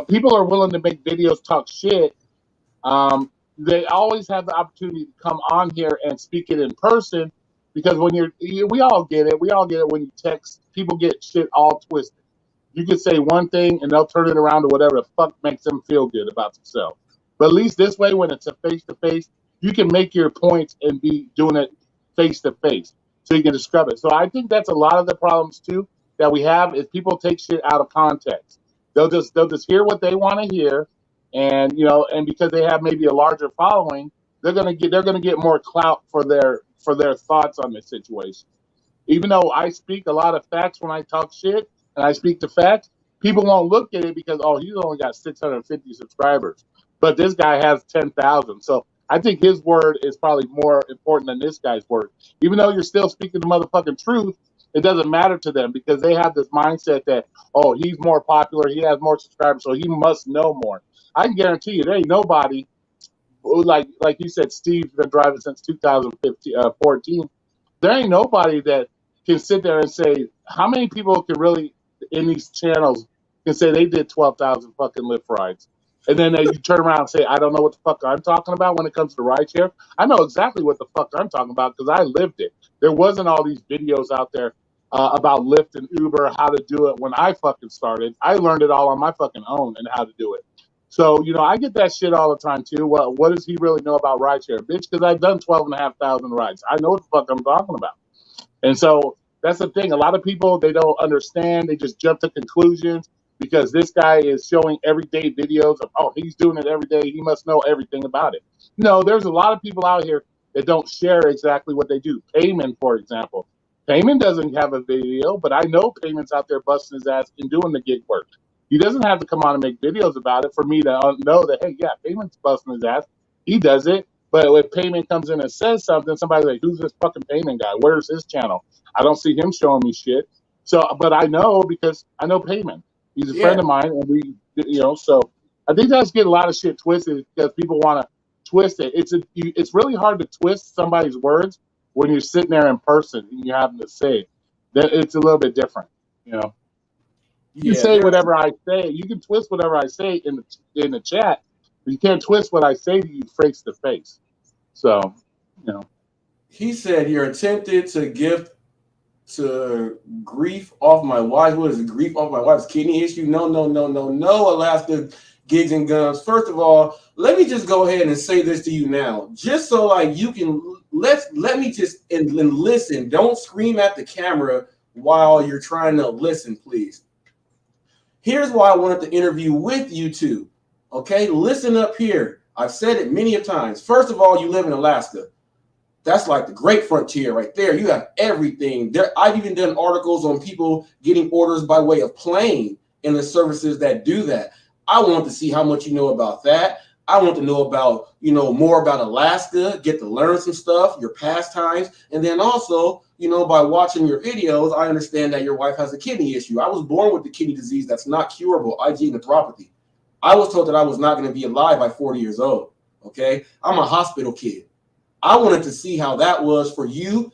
people are willing to make videos talk shit. They always have the opportunity to come on here and speak it in person because we all get it. We all get it when you text. People get shit all twisted. You can say one thing and they'll turn it around to whatever the fuck makes them feel good about themselves. But at least this way, when it's a face-to-face, you can make your points and be doing it face-to-face so you can describe it. So I think that's a lot of the problems too that we have is people take shit out of context. They'll just hear what they want to hear, and and because they have maybe a larger following, they're gonna get more clout for their thoughts on this situation. Even though I speak a lot of facts when I talk shit and I speak the facts, people won't look at it because he's only got 650 subscribers, but this guy has 10,000. So I think his word is probably more important than this guy's word. Even though you're still speaking the motherfucking truth, it doesn't matter to them because they have this mindset that he's more popular, he has more subscribers, so he must know more. I can guarantee you, there ain't nobody like you said. Steve's been driving since 2014. There ain't nobody that can sit there and say how many people can really in these channels can say they did 12,000 fucking Lyft rides, and then you turn around and say I don't know what the fuck I'm talking about when it comes to rideshare. I know exactly what the fuck I'm talking about because I lived it. There wasn't all these videos out there about Lyft and Uber, how to do it when I fucking started. I learned it all on my fucking own and how to do it. So, I get that shit all the time too. Well, what does he really know about rideshare? Bitch, because I've done 12,500 rides. I know what the fuck I'm talking about. And so that's the thing. A lot of people, they don't understand. They just jump to conclusions because this guy is showing everyday videos of, he's doing it every day. He must know everything about it. No, there's a lot of people out here that don't share exactly what they do. Payman, for example. Payman doesn't have a video, but I know Payman's out there busting his ass and doing the gig work. He doesn't have to come on and make videos about it for me to know that, hey, yeah, Payman's busting his ass. He does it. But if Payman comes in and says something, somebody's like, who's this fucking Payman guy? Where's his channel? I don't see him showing me shit. So, but I know because I know Payman. He's a friend of mine, and so I think that's getting a lot of shit twisted because people want to twist it. It's really hard to twist somebody's words when you're sitting there in person and you have them to say. That it's a little bit different, You can say whatever I say. You can twist whatever I say in the chat, but you can't twist what I say to you face to face. So, He said you're tempted to give to grief off my wife. What is it? Grief off my wife's kidney issue? No, Alaska Gigs and Guns. First of all, let me just go ahead and say this to you now, just so like you can let me just and listen. Don't scream at the camera while you're trying to listen, please. Here's why I wanted to interview with you two. Okay, listen up here. I've said it many a times. First of all, you live in Alaska. That's like the great frontier right there. You have everything there. I've even done articles on people getting orders by way of plane and the services that do that. I want to see how much you know about that. I want to know about, more about Alaska, get to learn some stuff, your pastimes. And then also, by watching your videos, I understand that your wife has a kidney issue. I was born with the kidney disease that's not curable, IgA nephropathy. I was told that I was not going to be alive by 40 years old. Okay. I'm a hospital kid. I wanted to see how that was for you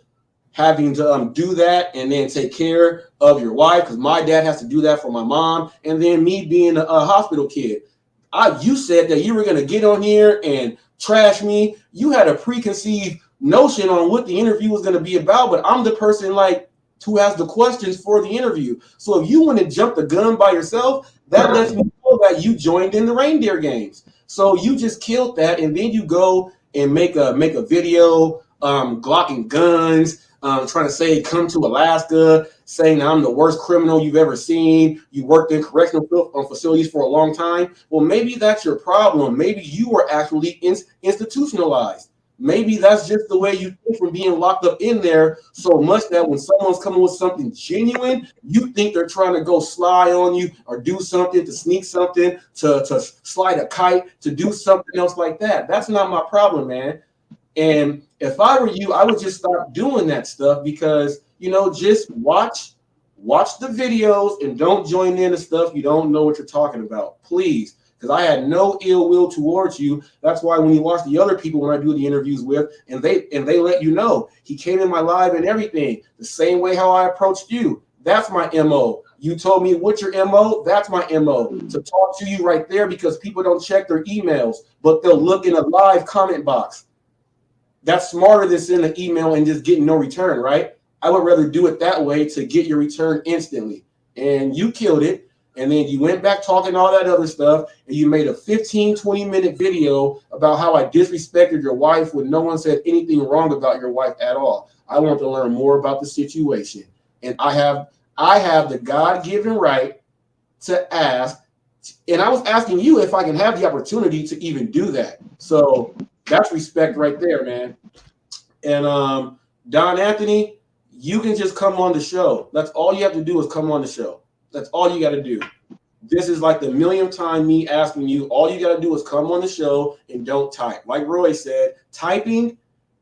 having to do that and then take care of your wife, because my dad has to do that for my mom, and then me being a hospital kid. You said that you were going to get on here and trash me. You had a preconceived notion on what the interview was going to be about, but I'm the person like who has the questions for the interview. So if you want to jump the gun by yourself, that lets me know that you joined in the reindeer games. So you just killed that, and then you go and make a video glocking guns, trying to say come to Alaska, saying I'm the worst criminal you've ever seen. You worked in correctional facilities for a long time. Well, maybe that's your problem. Maybe you were actually institutionalized. Maybe that's just the way you think from being locked up in there so much that when someone's coming with something genuine, you think they're trying to go sly on you or do something to sneak something, to slide a kite, to do something else like that. That's not my problem, man. And if I were you, I would just stop doing that stuff because, just watch the videos and don't join in the stuff you don't know what you're talking about, please. Because I had no ill will towards you. That's why when you watch the other people when I do the interviews with, and they let you know, he came in my live and everything, the same way how I approached you. That's my MO. You told me what's your MO? That's my MO. To talk to you right there because people don't check their emails, but they'll look in a live comment box. That's smarter than sending an email and just getting no return, right? I would rather do it that way to get your return instantly. And you killed it. And then you went back talking all that other stuff, and you made a 15, 20-minute video about how I disrespected your wife when no one said anything wrong about your wife at all. I want to learn more about the situation. And I have the God-given right to ask. And I was asking you if I can have the opportunity to even do that. So that's respect right there, man. And Don Anthony, you can just come on the show. That's all you have to do is come on the show. That's all you got to do. This is like the millionth time me asking you. All you got to do is come on the show and don't type. Like Roy said, typing,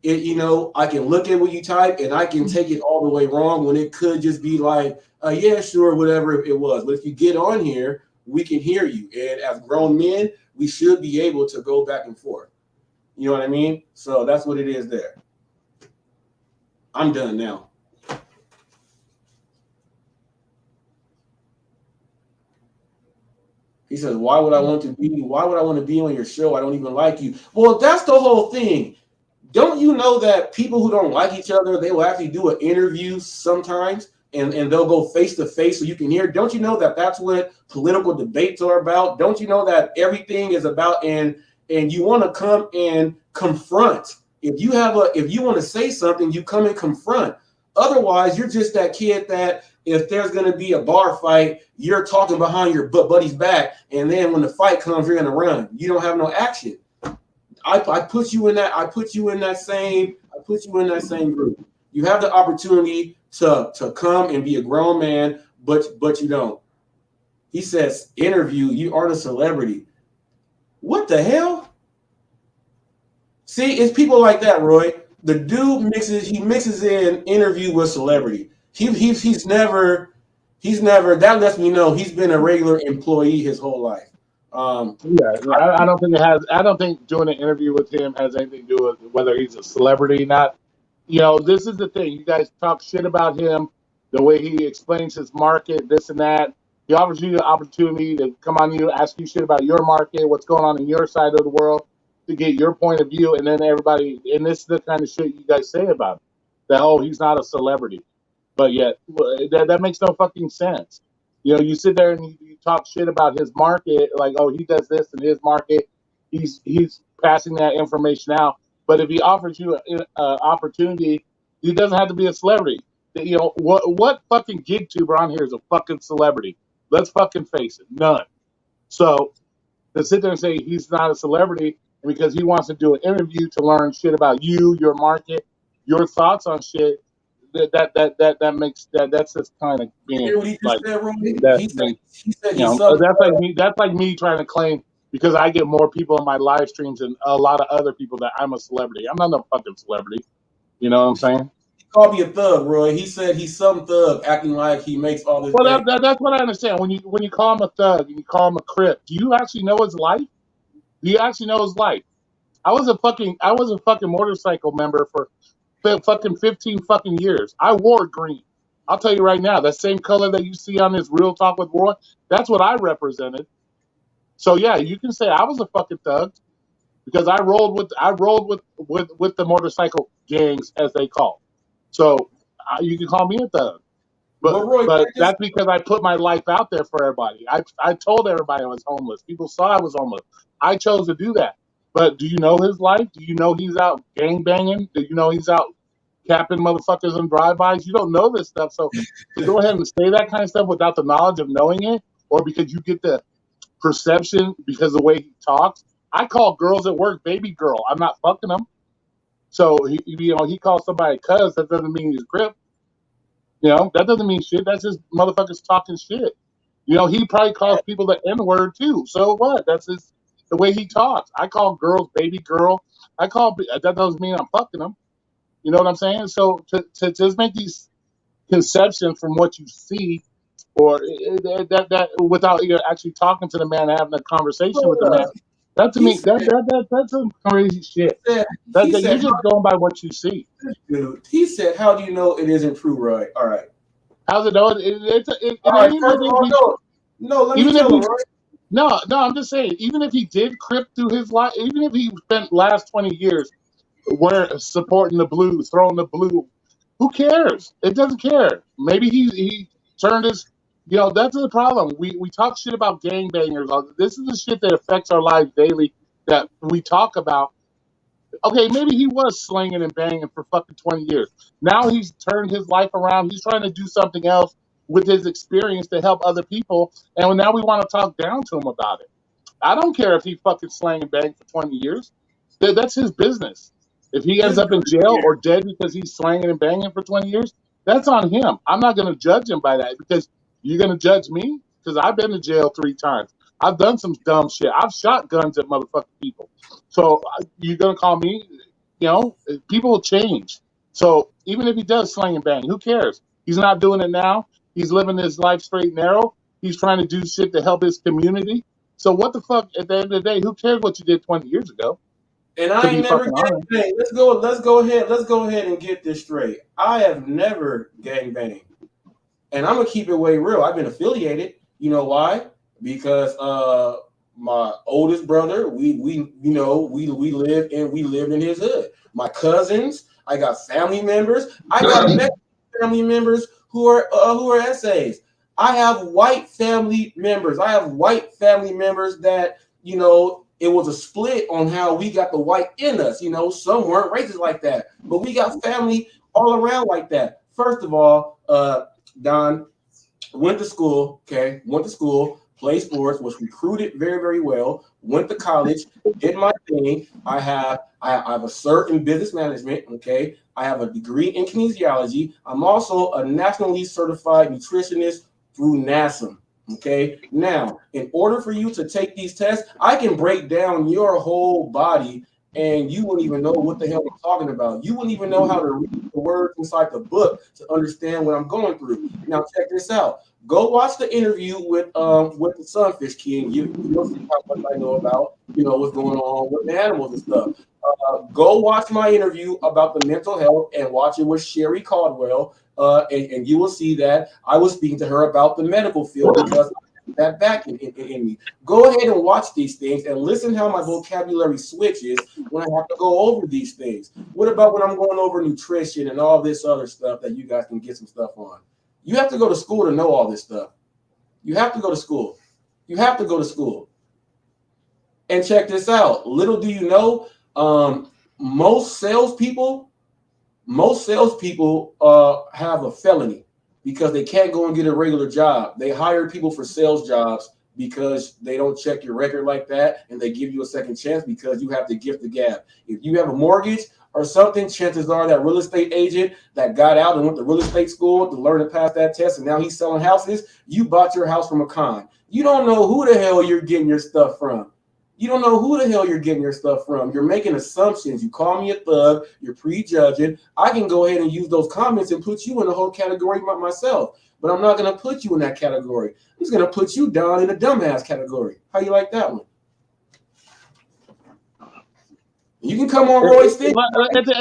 I can look at what you type and I can take it all the way wrong when it could just be like, yeah, sure, whatever it was. But if you get on here, we can hear you. And as grown men, we should be able to go back and forth. You know what I mean? So that's what it is there. I'm done now. He says, why would I want to be on your show? I don't even like you. Well, that's the whole thing. Don't you know that people who don't like each other, they will actually do an interview sometimes and they'll go face to face so you can hear. Don't you know that that's what political debates are about? Don't you know that everything is about and you want to come and confront. If you want to say something, you come and confront. Otherwise, you're just that kid that if there's going to be a bar fight, you're talking behind your buddy's back, and then when the fight comes, you're going to run. You don't have no action. I put you in that same group. You have the opportunity to come and be a grown man, but you don't. He says, interview, you aren't a celebrity. What the hell? See, it's people like that, Roy. The dude mixes in interview with celebrity. He's never that lets me know he's been a regular employee his whole life. I don't think doing an interview with him has anything to do with whether he's a celebrity or not. This is the thing. You guys talk shit about him, the way he explains his market, this and that. He offers you the opportunity to come on you, ask you shit about your market, what's going on in your side of the world, to get your point of view, and then everybody. And this is the kind of shit you guys say about him. That he's not a celebrity, but yet that makes no fucking sense. You sit there and you talk shit about his market, like, he does this in his market. He's passing that information out. But if he offers you an opportunity, he doesn't have to be a celebrity. What fucking gig tuber on here is a fucking celebrity? Let's fucking face it, none. So to sit there and say he's not a celebrity because he wants to do an interview to learn shit about you, your market, your thoughts on shit, that's just kind of being like that. He said That's like me trying to claim because I get more people in my live streams than a lot of other people that I'm a celebrity. I'm not no fucking celebrity. You know what I'm saying? He called me a thug, Roy. He said he's some thug acting like he makes all this Well, bank. that's what I understand. When you call him a thug and you call him a crip, do you actually know his life? Do you actually know his life? I was a fucking motorcycle member for fucking 15 fucking years. I wore green. I'll tell you right now, that same color that you see on this Real Talk with Roy, that's what I represented. So yeah, you can say I was a fucking thug because I rolled with the motorcycle gangs as they call. So you can call me a thug. But Roy, But check this. that's because I put my life out there for everybody. I told everybody I was homeless. People saw I was homeless. I chose to do that. But do you know his life? Do you know he's out gang banging? Do you know he's out capping motherfuckers in drive-bys? You don't know this stuff. So to go ahead and say that kind of stuff without the knowledge of knowing it, or because you get the perception because of the way he talks. I call girls at work baby girl. I'm not fucking them. So he calls somebody cuz. That doesn't mean he's crip. That doesn't mean shit. That's just motherfuckers talking shit. He probably calls people the N word too. So what? That's the way he talks. I call girls baby girl. That doesn't mean I'm fucking them. You know what I'm saying? So to just make these conceptions from what you see, or that without actually talking to the man, and having a conversation with the man, that to He me said, that's some crazy shit. he That you're said, just going by what you see. dude, he said, how do you know it isn't true, Roy? All right. How's it know? It All right, ain't first of all, no, let me even if tell him, he Roy. no, I'm just saying, even if he did crip through his life, even if he spent last 20 years supporting the blues, throwing the blue, who cares? It doesn't care. Maybe he turned his, that's the problem. We talk shit about gangbangers. This is the shit that affects our lives daily that we talk about. Okay, maybe he was slinging and banging for fucking 20 years. Now he's turned his life around. He's trying to do something else with his experience to help other people. And now we want to talk down to him about it. I don't care if he fucking slang and banged for 20 years. That's his business. If he ends Just up in jail or dead because he's slanging and banging for 20 years, that's on him. I'm not going to judge him by that because you're going to judge me because I've been to jail 3 times. I've done some dumb shit. I've shot guns at motherfucking people. So you're going to call me, people will change. So even if he does slang and bang, who cares? He's not doing it now. He's living his life straight and narrow. He's trying to do shit to help his community. So what the fuck? At the end of the day, who cares what you did 20 years ago? And To I be ain't never fucking gang honest, banged. Let's go ahead and get this straight. I have never gang banged. And I'm gonna keep it way real. I've been affiliated. You know why? Because my oldest brother, we lived in his hood. My cousins, I got family members. I got Mexican family members who are essays. I have white family members. That it was a split on how we got the white in us. Some weren't racist like that, but we got family all around like that. First of all, Don went to school, played sports, was recruited very, very well, went to college, did my thing. I have a cert in business management, okay? I have a degree in kinesiology. I'm also a nationally certified nutritionist through NASM. Okay. Now, in order for you to take these tests, I can break down your whole body and you wouldn't even know what the hell I'm talking about. You wouldn't even know how to read the words inside the book to understand what I'm going through. Now, check this out. Go watch the interview with the Sunfish King. You'll see how much I know about what's going on with the animals and stuff. Go watch my interview about the mental health and watch it with Sherry Caldwell. And you will see that I was speaking to her about the medical field because that back in me. Go ahead and watch these things and listen how my vocabulary switches when I have to go over these things. What about when I'm going over nutrition and all this other stuff that you guys can get some stuff on? You have to go to school to know all this stuff. You have to go to school. And check this out. Little do you know, most salespeople have a felony because they can't go and get a regular job. They hire people for sales jobs because they don't check your record like that, and they give you a second chance because you have the gift of gab. If you have a mortgage or something, chances are that real estate agent that got out and went to real estate school to learn to pass that test, and now he's selling houses, you bought your house from a con. You don't know who the hell you're getting your stuff from. You don't know who the hell you're getting your stuff from. You're making assumptions. You call me a thug. You're prejudging. I can go ahead and use those comments and put you in the whole category myself. But I'm not going to put you in that category. I'm just going to put you down in the dumbass category. How you like that one? You can come on Roy's thing. At the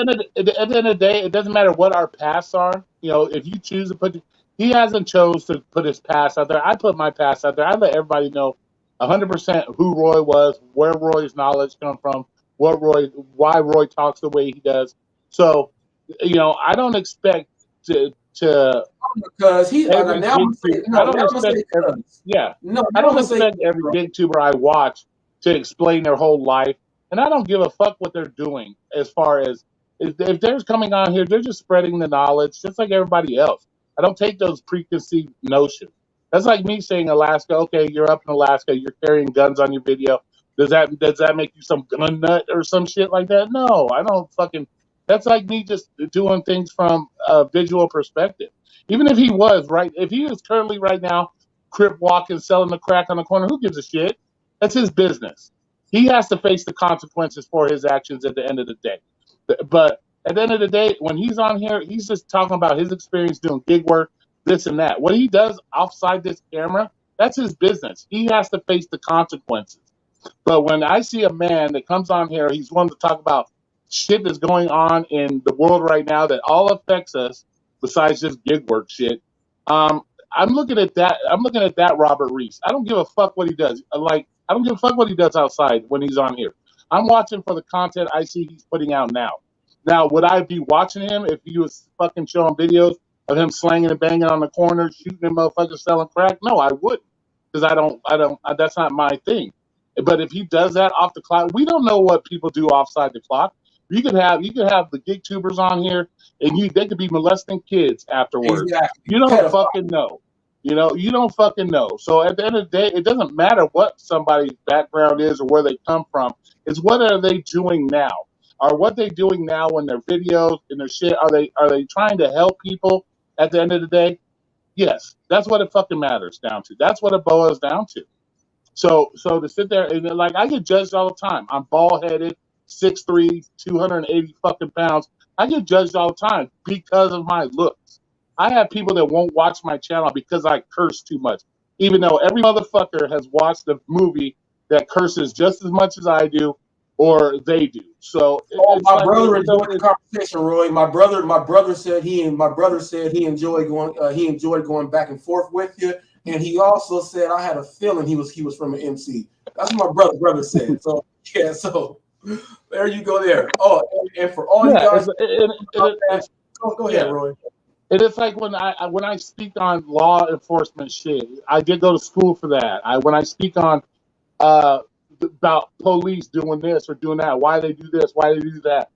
end of the day, it doesn't matter what our pasts are. You know, if you choose to put, he hasn't chose to put his past out there. I put my past out there. I let everybody know 100% who Roy was, where Roy's knowledge come from, why Roy talks the way he does. So, you know, I don't expect to because he's every now I'm gig gonna say tuber. no. I Now don't I'm gonna expect say every, cuz. yeah. No, I now I'm don't gonna say expect every gig tuber I watch to explain their whole life, and I don't give a fuck what they're doing as far as if they're coming on here, they're just spreading the knowledge, just like everybody else. I don't take those preconceived notions. That's like me saying Alaska. Okay, you're up in Alaska, you're carrying guns on your video. Does that make you some gun nut or some shit like that? No, I don't fucking. That's like me just doing things from a visual perspective. Even if he was right, if he is currently right now crip walking, selling the crack on the corner, who gives a shit? That's his business. He has to face the consequences for his actions at the end of the day. But at the end of the day, when he's on here, he's just talking about his experience doing gig work, this and that. What he does outside this camera, that's his business. He has to face the consequences. But when I see a man that comes on here, he's one to talk about shit that's going on in the world right now that all affects us, besides just gig work shit. Um, I'm looking at that. I'm looking at that Robert Reese. I don't give a fuck what he does. Like I don't give a fuck what he does outside when he's on here. I'm watching for the content I see he's putting out now. Now, would I be watching him if he was fucking showing videos of him slanging and banging on the corner, shooting and motherfuckers selling crack? No, I wouldn't, because that's not my thing. But if he does that off the clock, we don't know what people do offside the clock. You could have the gig tubers on here, and they could be molesting kids afterwards. exactly You don't pedophile. fucking know. You don't fucking know. So at the end of the day, it doesn't matter what somebody's background is or where they come from. It's what are they doing now? Are what they doing now in their videos and their shit? Are they trying to help people at the end of the day? Yes, that's what it fucking matters down to. That's what it boils down to. So to sit there and like I get judged all the time. I'm bald headed, 6'3", 280 fucking pounds. I get judged all the time because of my looks. I have people that won't watch my channel because I curse too much. Even though every motherfucker has watched a movie that curses just as much as I do or they do. So Oh, it's my like brother so enjoyed the conversation, Roy. My brother said he enjoyed going back and forth with you, and he also said I had a feeling he was from an MC. That's what my brother said. So yeah, so there you go there. Oh, and for all you yeah, guys about that, it's go ahead, yeah. Roy. And it's like when I speak on law enforcement shit, I did go to school for that. When I speak on uh, about police doing this or doing that, why they do this, why they do that,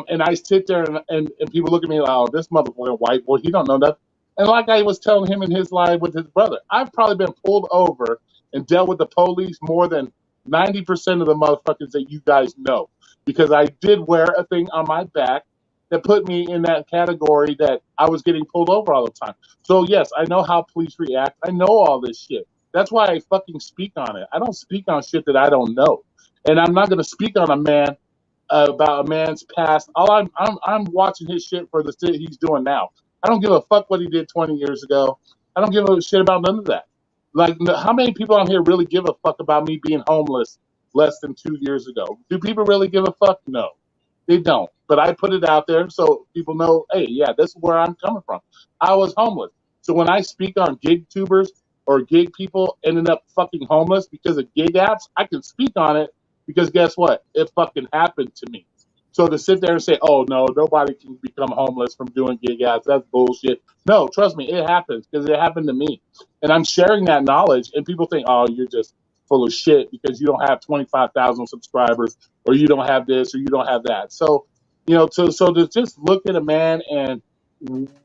and I sit there and people look at me like, oh, this motherfucker white boy, he don't know nothing. And like I was telling him in his live with his brother, I've probably been pulled over and dealt with the police more than 90% of the motherfuckers that you guys know, because I did wear a thing on my back that put me in that category that I was getting pulled over all the time. So yes, I know how police react. I know all this shit. That's why I fucking speak on it. I don't speak on shit that I don't know, and I'm not going to speak on a man about a man's past. All I'm watching his shit for the shit he's doing now. I don't give a fuck what he did 20 years ago. I don't give a shit about none of that. Like, how many people on here really give a fuck about me being homeless less than 2 years ago? Do people really give a fuck? No, they don't. But I put it out there so people know, hey, yeah, this is where I'm coming from. I was homeless. So when I speak on gig tubers or gig people ending up fucking homeless because of gig apps, I can speak on it because guess what? It fucking happened to me. So to sit there and say, oh, no, nobody can become homeless from doing gig apps, that's bullshit. No, trust me, it happens because it happened to me. And I'm sharing that knowledge, and people think, oh, you're just full of shit because you don't have 25,000 subscribers or you don't have this or you don't have that. So, so to just look at a man and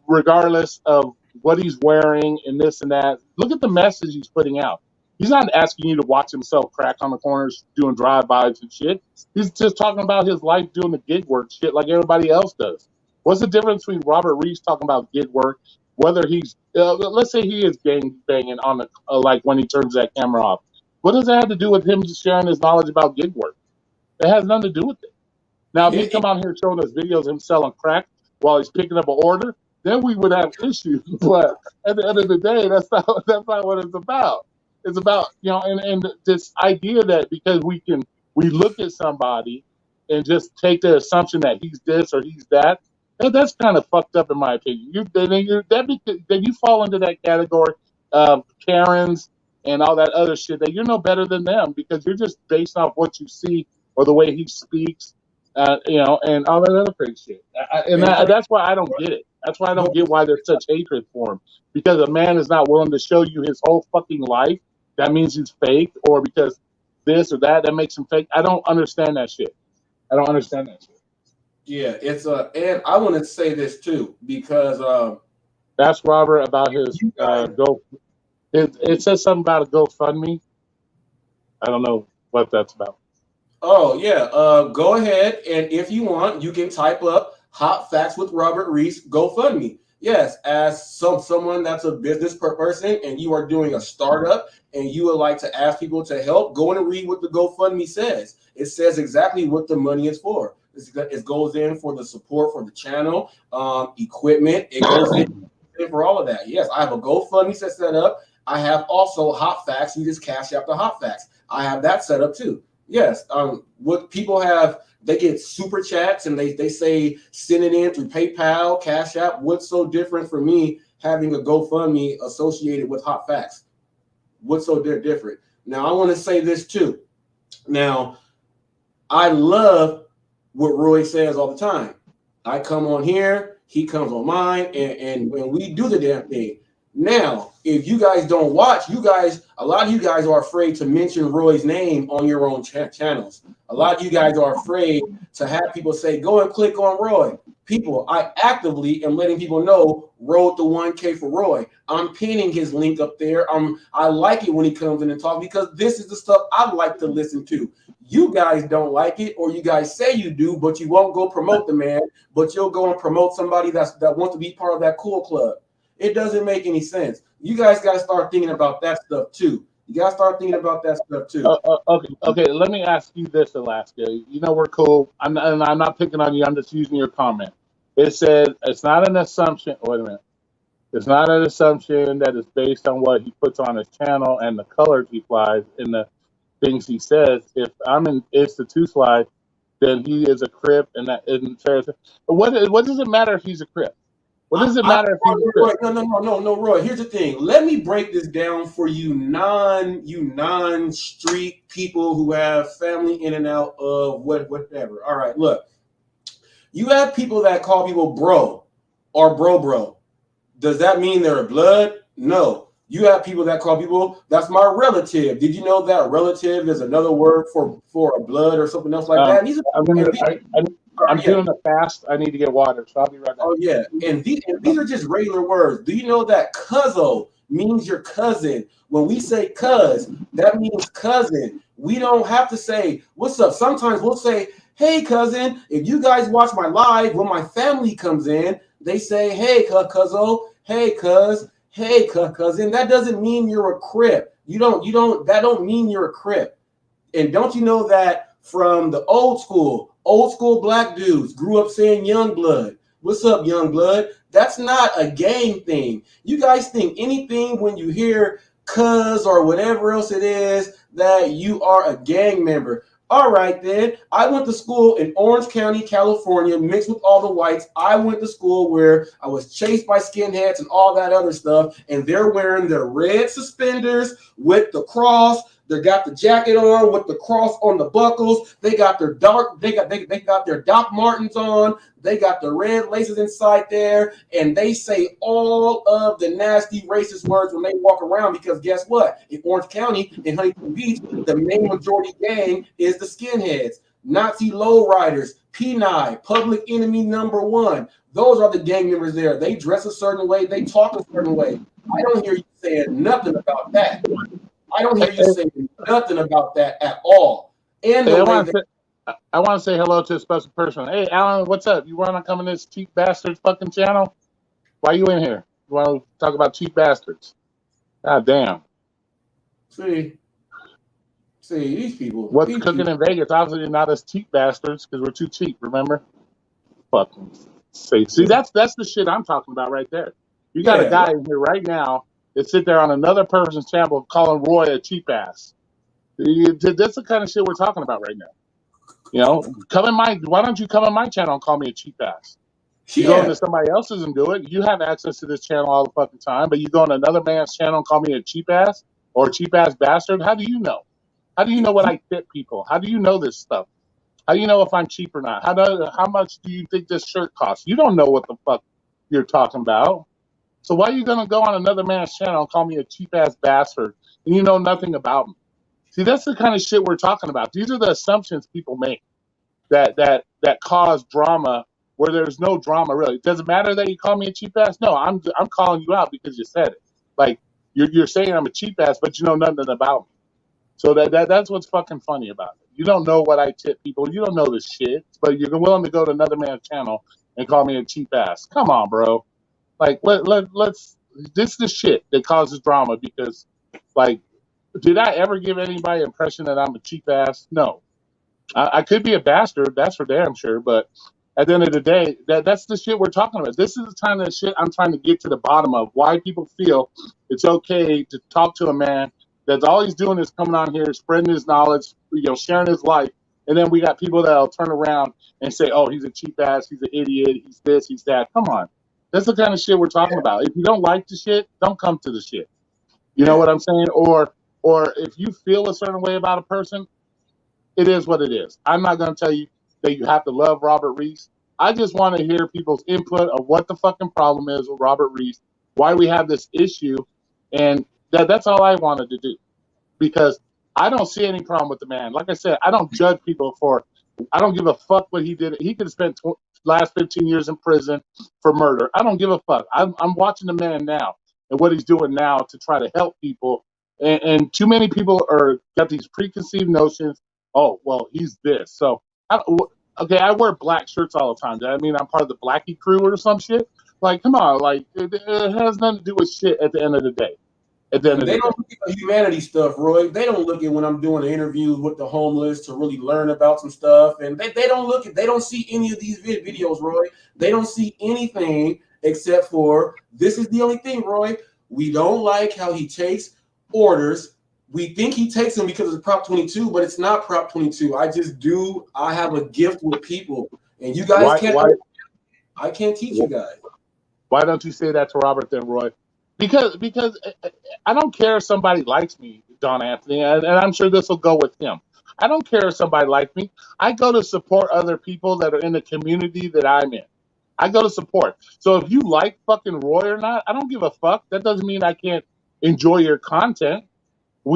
regardless of what he's wearing and this and that, look at the message he's putting out. He's not asking you to watch himself crack on the corners doing drive-bys and shit. He's just talking about his life doing the gig work shit like everybody else does. What's the difference between Robert Reese talking about gig work, whether he's, let's say he is gang banging on the, like when he turns that camera off. What does that have to do with him just sharing his knowledge about gig work? It has nothing to do with it. Now, if he come out here showing us videos of him selling crack while he's picking up an order, then we would have issues. But at the end of the day, that's not what it's about. It's about, and this idea that because we look at somebody and just take the assumption that he's this or he's that. That's kind of fucked up in my opinion. Then you fall into that category of Karens and all that other shit that you're no better than them because you're just based off what you see or the way he speaks, and all that other crazy shit. That's why I don't get it. That's why I don't get why there's such hatred for him. Because a man is not willing to show you his whole fucking life, that means he's fake, or because this or that makes him fake. I don't understand that shit. I don't understand that shit. Yeah, it's and I want to say this too because that's Robert about his go. It says something about a GoFundMe. I don't know what that's about. Oh yeah, go ahead and if you want, you can type up "Hot Facts with Robert Reese" GoFundMe. Yes, as someone that's a business person and you are doing a startup and you would like to ask people to help, go in and read what the GoFundMe says. It says exactly what the money is for. It goes in for the support for the channel, equipment. It goes in for all of that. Yes, I have a GoFundMe set up. I have also Hot Facts. You just cash out the Hot Facts. I have that set up too. Yes, what people have, they get super chats and they say send it in through PayPal, Cash App. What's so different for me having a GoFundMe associated with Hot Facts? What's so different? Now, I want to say this too. Now, I love what Roy says all the time. I come on here, he comes on mine, and when we do the damn thing. Now, if you guys don't watch, a lot of you guys are afraid to mention Roy's name on your own channels. A lot of you guys are afraid to have people say, go and click on Roy. People, I actively am letting people know, Road to 1K for Roy. I'm pinning his link up there. I like it when he comes in and talks because this is the stuff I like to listen to. You guys don't like it, or you guys say you do, but you won't go promote the man, but you'll go and promote somebody that wants to be part of that cool club. It doesn't make any sense. You guys got to start thinking about that stuff too. You got to start thinking about that stuff too. Okay. Let me ask you this, Alaska. You know we're cool. I'm not picking on you. I'm just using your comment. It said it's not an assumption. Wait a minute. It's not an assumption that is based on what he puts on his channel and the colors he flies and the things he says. If I'm in Institute's life, then he is a Crip, and that isn't fair. What does it matter if he's a Crip? What does it matter if he's a Crip? No, Roy. Here's the thing. Let me break this down for you non-street people who have family in and out of whatever. All right, look. You have people that call people bro or bro. Does that mean they're blood? No. You have people that call people, that's my relative. Did you know that relative is another word for a blood or something else like that? I'm doing a fast. I need to get water, so I'll be right back. Oh, yeah. And these are just regular words. Do you know that cuzzo means your cousin? When we say cuz, that means cousin. We don't have to say, what's up? Sometimes we'll say, hey, cousin. If you guys watch my live, when my family comes in, they say, hey, cuzzo, hey, cuz, hey, cousin. That doesn't mean you're a Crip. That don't mean you're a Crip. And don't you know that from the old school black dudes grew up saying young blood. What's up, young blood? That's not a gang thing. You guys think anything when you hear cuz or whatever else it is that you are a gang member. All right, then. I went to school in Orange County, California, mixed with all the whites. I went to school where I was chased by skinheads and all that other stuff, and they're wearing their red suspenders with the cross. They got the jacket on with the cross on the buckles. They got their they got their Doc Martens on. They got the red laces inside there, and they say all of the nasty racist words when they walk around. Because guess what? In Orange County, in Huntington Beach, the main majority gang is the skinheads, Nazi lowriders, P9, Public Enemy #1. Those are the gang members there. They dress a certain way. They talk a certain way. I don't hear you saying nothing about that. I don't hear you saying nothing about that at all. And I want to say hello to a special person. Hey, Alan, what's up? You want to come in this cheap bastards fucking channel? Why you in here? You want to talk about cheap bastards? God damn. See, See, these people, What's these cooking people. in Vegas? Obviously not us cheap bastards because we're too cheap. Remember? Fucking say. See, that's the shit I'm talking about right there. You got a Yeah, guy in here right now that sit there on another person's channel calling Roy a cheap ass. That's the kind of shit we're talking about right now. You know, come in my. Why don't you come in my channel and call me a cheap ass? You go into yeah. somebody else's and do it. You have access to this channel all the fucking time, but you go on another man's channel and call me a cheap ass or a cheap ass bastard. How do you know? How do you know what I tip people? How do you know this stuff? How do you know if I'm cheap or not? How much do you think this shirt costs? You don't know what the fuck you're talking about. So why are you gonna go on another man's channel and call me a cheap ass bastard and you know nothing about me? See, that's the kind of shit we're talking about. These are the assumptions people make that cause drama where there's no drama really. Does it matter that you call me a cheap ass? No, I'm calling you out because you said it. Like you're saying I'm a cheap ass, but you know nothing about me. So that's what's fucking funny about it. You don't know what I tip people. You don't know this shit, but you're willing to go to another man's channel and call me a cheap ass. Come on, bro. Like let's. This is the shit that causes drama because, like, did I ever give anybody the impression that I'm a cheap ass? No. I could be a bastard, that's for damn sure. But at the end of the day, that's the shit we're talking about. This is the kind of shit I'm trying to get to the bottom of. Why people feel it's okay to talk to a man that's all he's doing is coming on here, spreading his knowledge, sharing his life, and then we got people that'll turn around and say, "Oh, he's a cheap ass, he's an idiot, he's this, he's that." Come on, that's the kind of shit we're talking about. If you don't like the shit, don't come to the shit. You know Yeah. what I'm saying? Or if you feel a certain way about a person, it is what it is. I'm not going to tell you that you have to love Robert Reese. I just want to hear people's input of what the fucking problem is with Robert Reese, why we have this issue, and that's all I wanted to do because I don't see any problem with the man. Like I said, I don't judge people for. I don't give a fuck what he did. He could have spent last 15 years in prison for murder. I don't give a fuck. I'm watching the man now and what he's doing now to try to help people. And too many people are got these preconceived notions. Oh, well, he's this. So, okay, I wear black shirts all the time. Does that mean I'm part of the Blackie crew or some shit? Like, come on, like it has nothing to do with shit at the end of the day. At the end And of they the day. don't look at the humanity stuff, Roy. They don't look at when I'm doing interviews with the homeless to really learn about some stuff. And they don't look at, they don't see any of these videos, Roy. They don't see anything except for this is the only thing, Roy. We don't like how he takes orders. We think he takes them because it's Prop 22, but it's not Prop 22. I have a gift with people. And you guys Why can't, why I can't teach you guys. Why don't you say that to Robert then, Roy? Because I don't care if somebody likes me, Don Anthony, and I'm sure this will go with him. I don't care if somebody likes me. I go to support other people that are in the community that I'm in. I go to support. So if you like fucking Roy or not, I don't give a fuck. That doesn't mean I can't enjoy your content.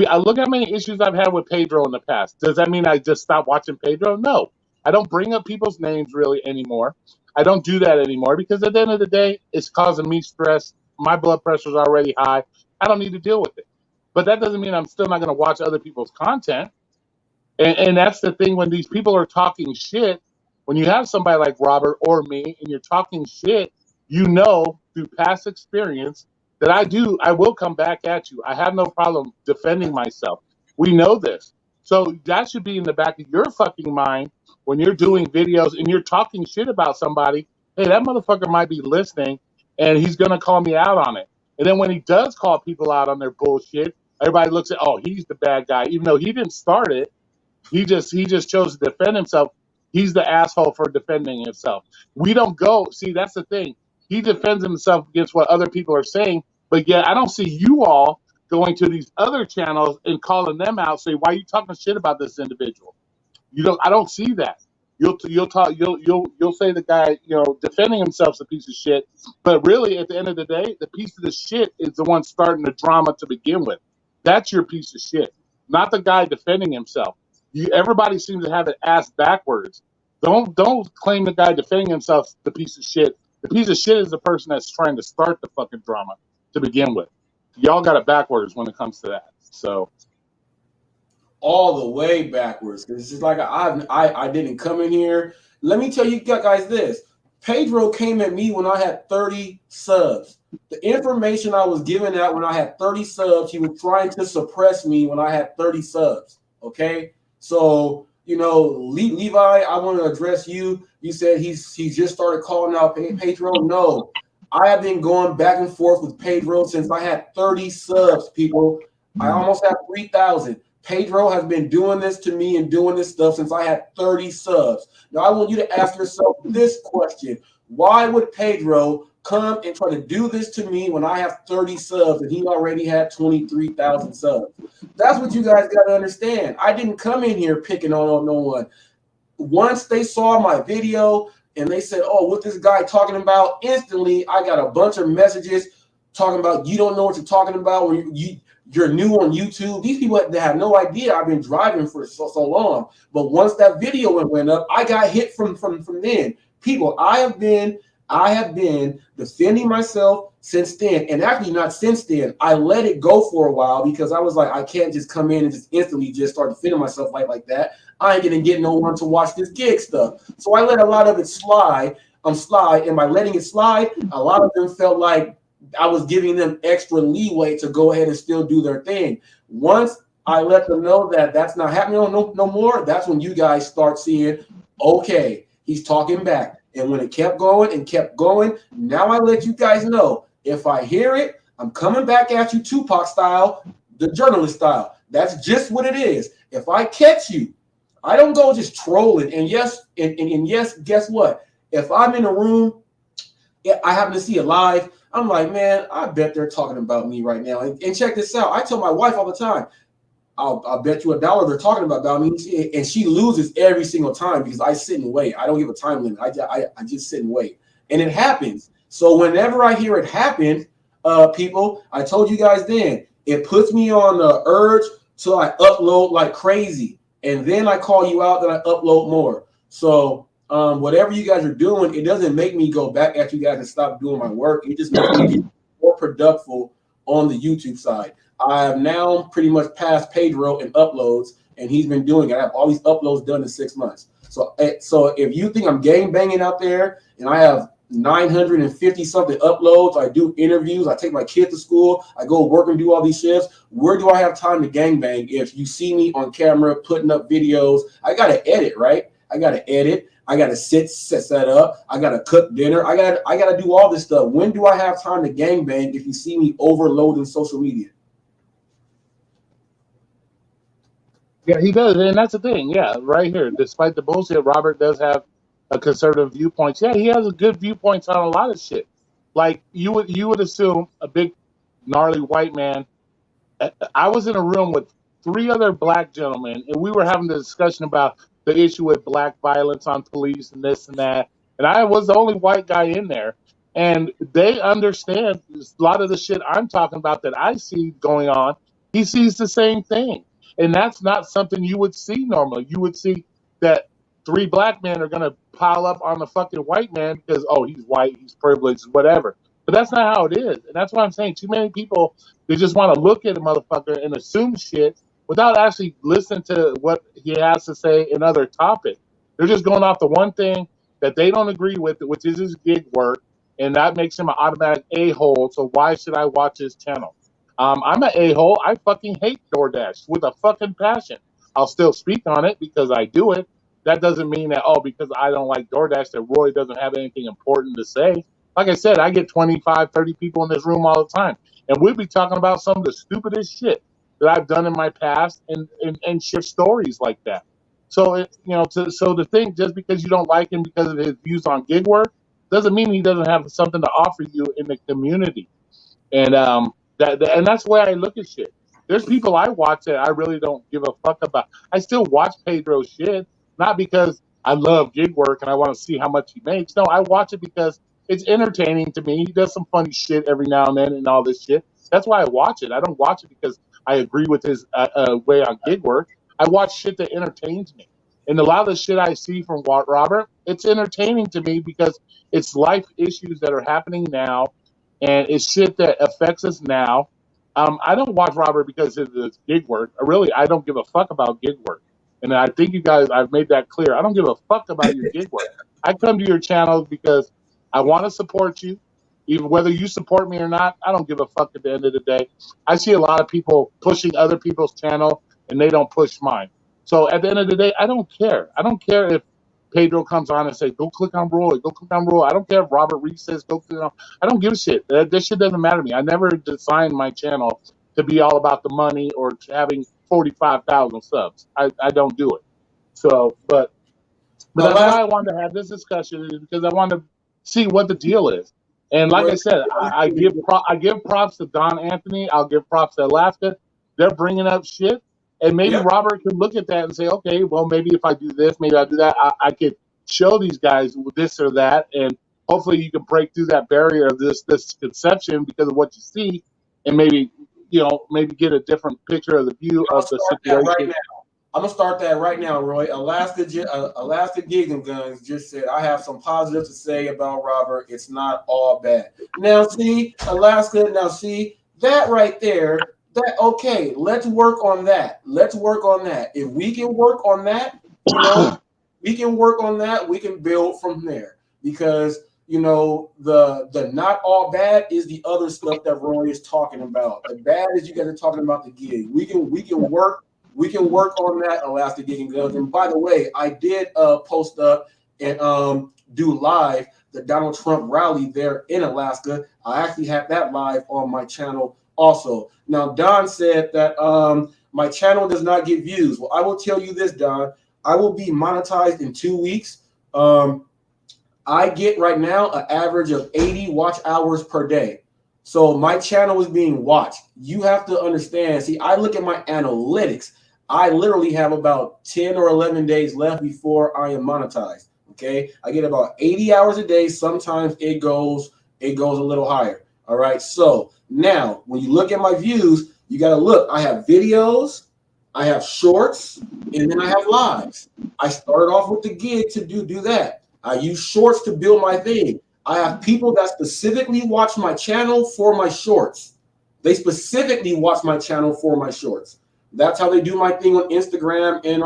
I look how many issues I've had with Pedro in the past. Does that mean I just stopped watching Pedro? No. I don't bring up people's names really anymore. I don't do that anymore because at the end of the day, it's causing me stress. My blood pressure is already high. I don't need to deal with it. But that doesn't mean I'm still not going to watch other people's content. And that's the thing when these people are talking shit, when you have somebody like Robert or me and you're talking shit, you know through past experience that I will come back at you. I have no problem defending myself. We know this. So that should be in the back of your fucking mind when you're doing videos and you're talking shit about somebody. Hey, that motherfucker might be listening and he's going to call me out on it. And then when he does call people out on their bullshit, everybody looks at, oh, he's the bad guy, even though he didn't start it. He just chose to defend himself. He's the asshole for defending himself. We don't go. See, that's the thing. He defends himself against what other people are saying, but yet I don't see you all going to these other channels and calling them out, say, "Why are you talking shit about this individual?" You don't. I don't see that. You'll talk. You'll say the guy defending himself's a piece of shit, but really at the end of the day, the piece of the shit is the one starting the drama to begin with. That's your piece of shit, not the guy defending himself. Everybody seems to have it ass backwards. Don't claim the guy defending himself the piece of shit. The piece of shit is the person that's trying to start the fucking drama to begin with. Y'all got it backwards when it comes to that. So All the way backwards. It's just like I didn't come in here. Let me tell you guys this. Pedro came at me when I had 30 subs. The information I was giving out when I had 30 subs, he was trying to suppress me when I had 30 subs. Okay, so Levi, I want to address you. You said he's just started calling out Pedro. No, I have been going back and forth with Pedro since I had 30 subs. People, I almost have 3,000. Pedro has been doing this to me and doing this stuff since I had 30 subs. Now I want you to ask yourself this question: why would Pedro come and try to do this to me when I have 30 subs and he already had 23,000 subs? That's what you guys got to understand. I didn't come in here picking on no one. Once they saw my video and they said, "Oh, what this guy talking about?" Instantly, I got a bunch of messages talking about, "You don't know what you're talking about. When you're new on YouTube." These people that have no idea I've been driving for so long. But once that video went up, I got hit from then. People, I have been defending myself since then, and actually not since then. I let it go for a while because I was like, I can't just come in and just instantly just start defending myself like that. I ain't gonna get no one to watch this gig stuff. So I let a lot of it slide. And by letting it slide, a lot of them felt like I was giving them extra leeway to go ahead and still do their thing. Once I let them know that that's not happening no more, that's when you guys start seeing, okay, he's talking back. And when it kept going, now I let you guys know, if I hear it, I'm coming back at you Tupac style, the journalist style. That's just what it is. If I catch you, I don't go just trolling. And yes, guess what? If I'm in a room, I happen to see it live, I'm like, man, I bet they're talking about me right now. And check this out. I tell my wife all the time, I'll bet you $1 they're talking about me, and she loses every single time because I sit and wait. I don't give a time limit. I just sit and wait, and it happens. So whenever I hear it happen, people, I told you guys then, it puts me on the urge, so I upload like crazy, and then I call you out, then I upload more. So whatever you guys are doing, it doesn't make me go back at you guys and stop doing my work. It just makes me be more productive on the YouTube side. I have now pretty much passed Pedro in uploads, and he's been doing it. I have all these uploads done in 6 months. So if you think I'm gang banging out there and I have 950 something uploads, I do interviews, I take my kids to school, I go work and do all these shifts, where do I have time to gang bang if you see me on camera putting up videos? I got to edit, right? I got to edit. I got to set up. I got to cook dinner. I got to do all this stuff. When do I have time to gang bang if you see me overloading social media? Yeah, he does, and that's the thing. Yeah, right here. Despite the bullshit, Robert does have a conservative viewpoints. Yeah, he has a good viewpoints on a lot of shit. Like you would assume a big gnarly white man. I was in a room with three other black gentlemen, and we were having a discussion about the issue with black violence on police and this and that. And I was the only white guy in there, and they understand a lot of the shit I'm talking about that I see going on. He sees the same thing, and that's not something you would see normally. You would see that three black men are going to pile up on the fucking white man because, oh, he's white, he's privileged, whatever. But that's not how it is, and that's why I'm saying too many people, they just want to look at a motherfucker and assume shit without actually listening to what he has to say in other topics. They're just going off the one thing that they don't agree with, which is his gig work, and that makes him an automatic a-hole. So why should I watch his channel? I'm an a-hole. I fucking hate DoorDash with a fucking passion. I'll still speak on it because I do it. That doesn't mean that, oh, because I don't like DoorDash, that Roy doesn't have anything important to say. Like I said, I get 25, 30 people in this room all the time, and we'll be talking about some of the stupidest shit that I've done in my past, and share stories like that. So so to think just because you don't like him because of his views on gig work doesn't mean he doesn't have something to offer you in the community. And and that's the way I look at shit. There's people I watch that I really don't give a fuck about. I still watch Pedro's shit, not because I love gig work and I want to see how much he makes. No, I watch it because it's entertaining to me. He does some funny shit every now and then and all this shit. That's why I watch it. I don't watch it because I agree with his way on gig work. I watch shit that entertains me. And a lot of the shit I see from Robert, it's entertaining to me because it's life issues that are happening now, and it's shit that affects us now. I don't watch Robert because of his gig work. I don't give a fuck about gig work. And I think you guys, I've made that clear. I don't give a fuck about your gig work. I come to your channel because I want to support you. Even whether you support me or not, I don't give a fuck at the end of the day. I see a lot of people pushing other people's channel and they don't push mine. So at the end of the day, I don't care. I don't care if Pedro comes on and says, "Go click on Roy, go click on Roy." I don't care if Robert Reese says, "Go click on." I don't give a shit. This shit doesn't matter to me. I never designed my channel to be all about the money or having 45,000 subs. I don't do it. So, but Now, that's last why I wanted to have this discussion, is because I want to see what the deal is. And like Roy, I said, I give props to Don Anthony. I'll give props to Alaska. They're bringing up shit, and maybe yep. Robert can look at that and say, okay, well, maybe if I do this, maybe I do that, I could show these guys this or that, and hopefully you can break through that barrier of this conception because of what you see, and maybe maybe get a different picture of the view I'm gonna of the start that right situation. now. I'm gonna start that right now, Roy. Alaska Gigs and Guns just said I have some positive to say about Robert. It's not all bad. Now see, Alaska. Now see that right there. That okay. Let's work on that. Let's work on that. If we can work on that, we can work on that. We can build from there because the not all bad is the other stuff that Roy is talking about. The bad is you guys are talking about the gig. We can work on that, Elastic Gig and Guns. And by the way, I did post up and do live the Donald Trump rally there in Alaska. I actually had that live on my channel also. Now, Don said that my channel does not get views. Well, I will tell you this, Don. I will be monetized in 2 weeks. I get right now an average of 80 watch hours per day. So my channel is being watched. You have to understand. See, I look at my analytics. I literally have about 10 or 11 days left before I am monetized. Okay. I get about 80 hours a day. Sometimes it goes a little higher. All right. So now when you look at my views, you got to look. I have videos, I have shorts, and then I have lives. I started off with the gig to do that. I use shorts to build my thing. I have people that specifically watch my channel for my shorts. They specifically watch my channel for my shorts. That's how they do my thing on Instagram and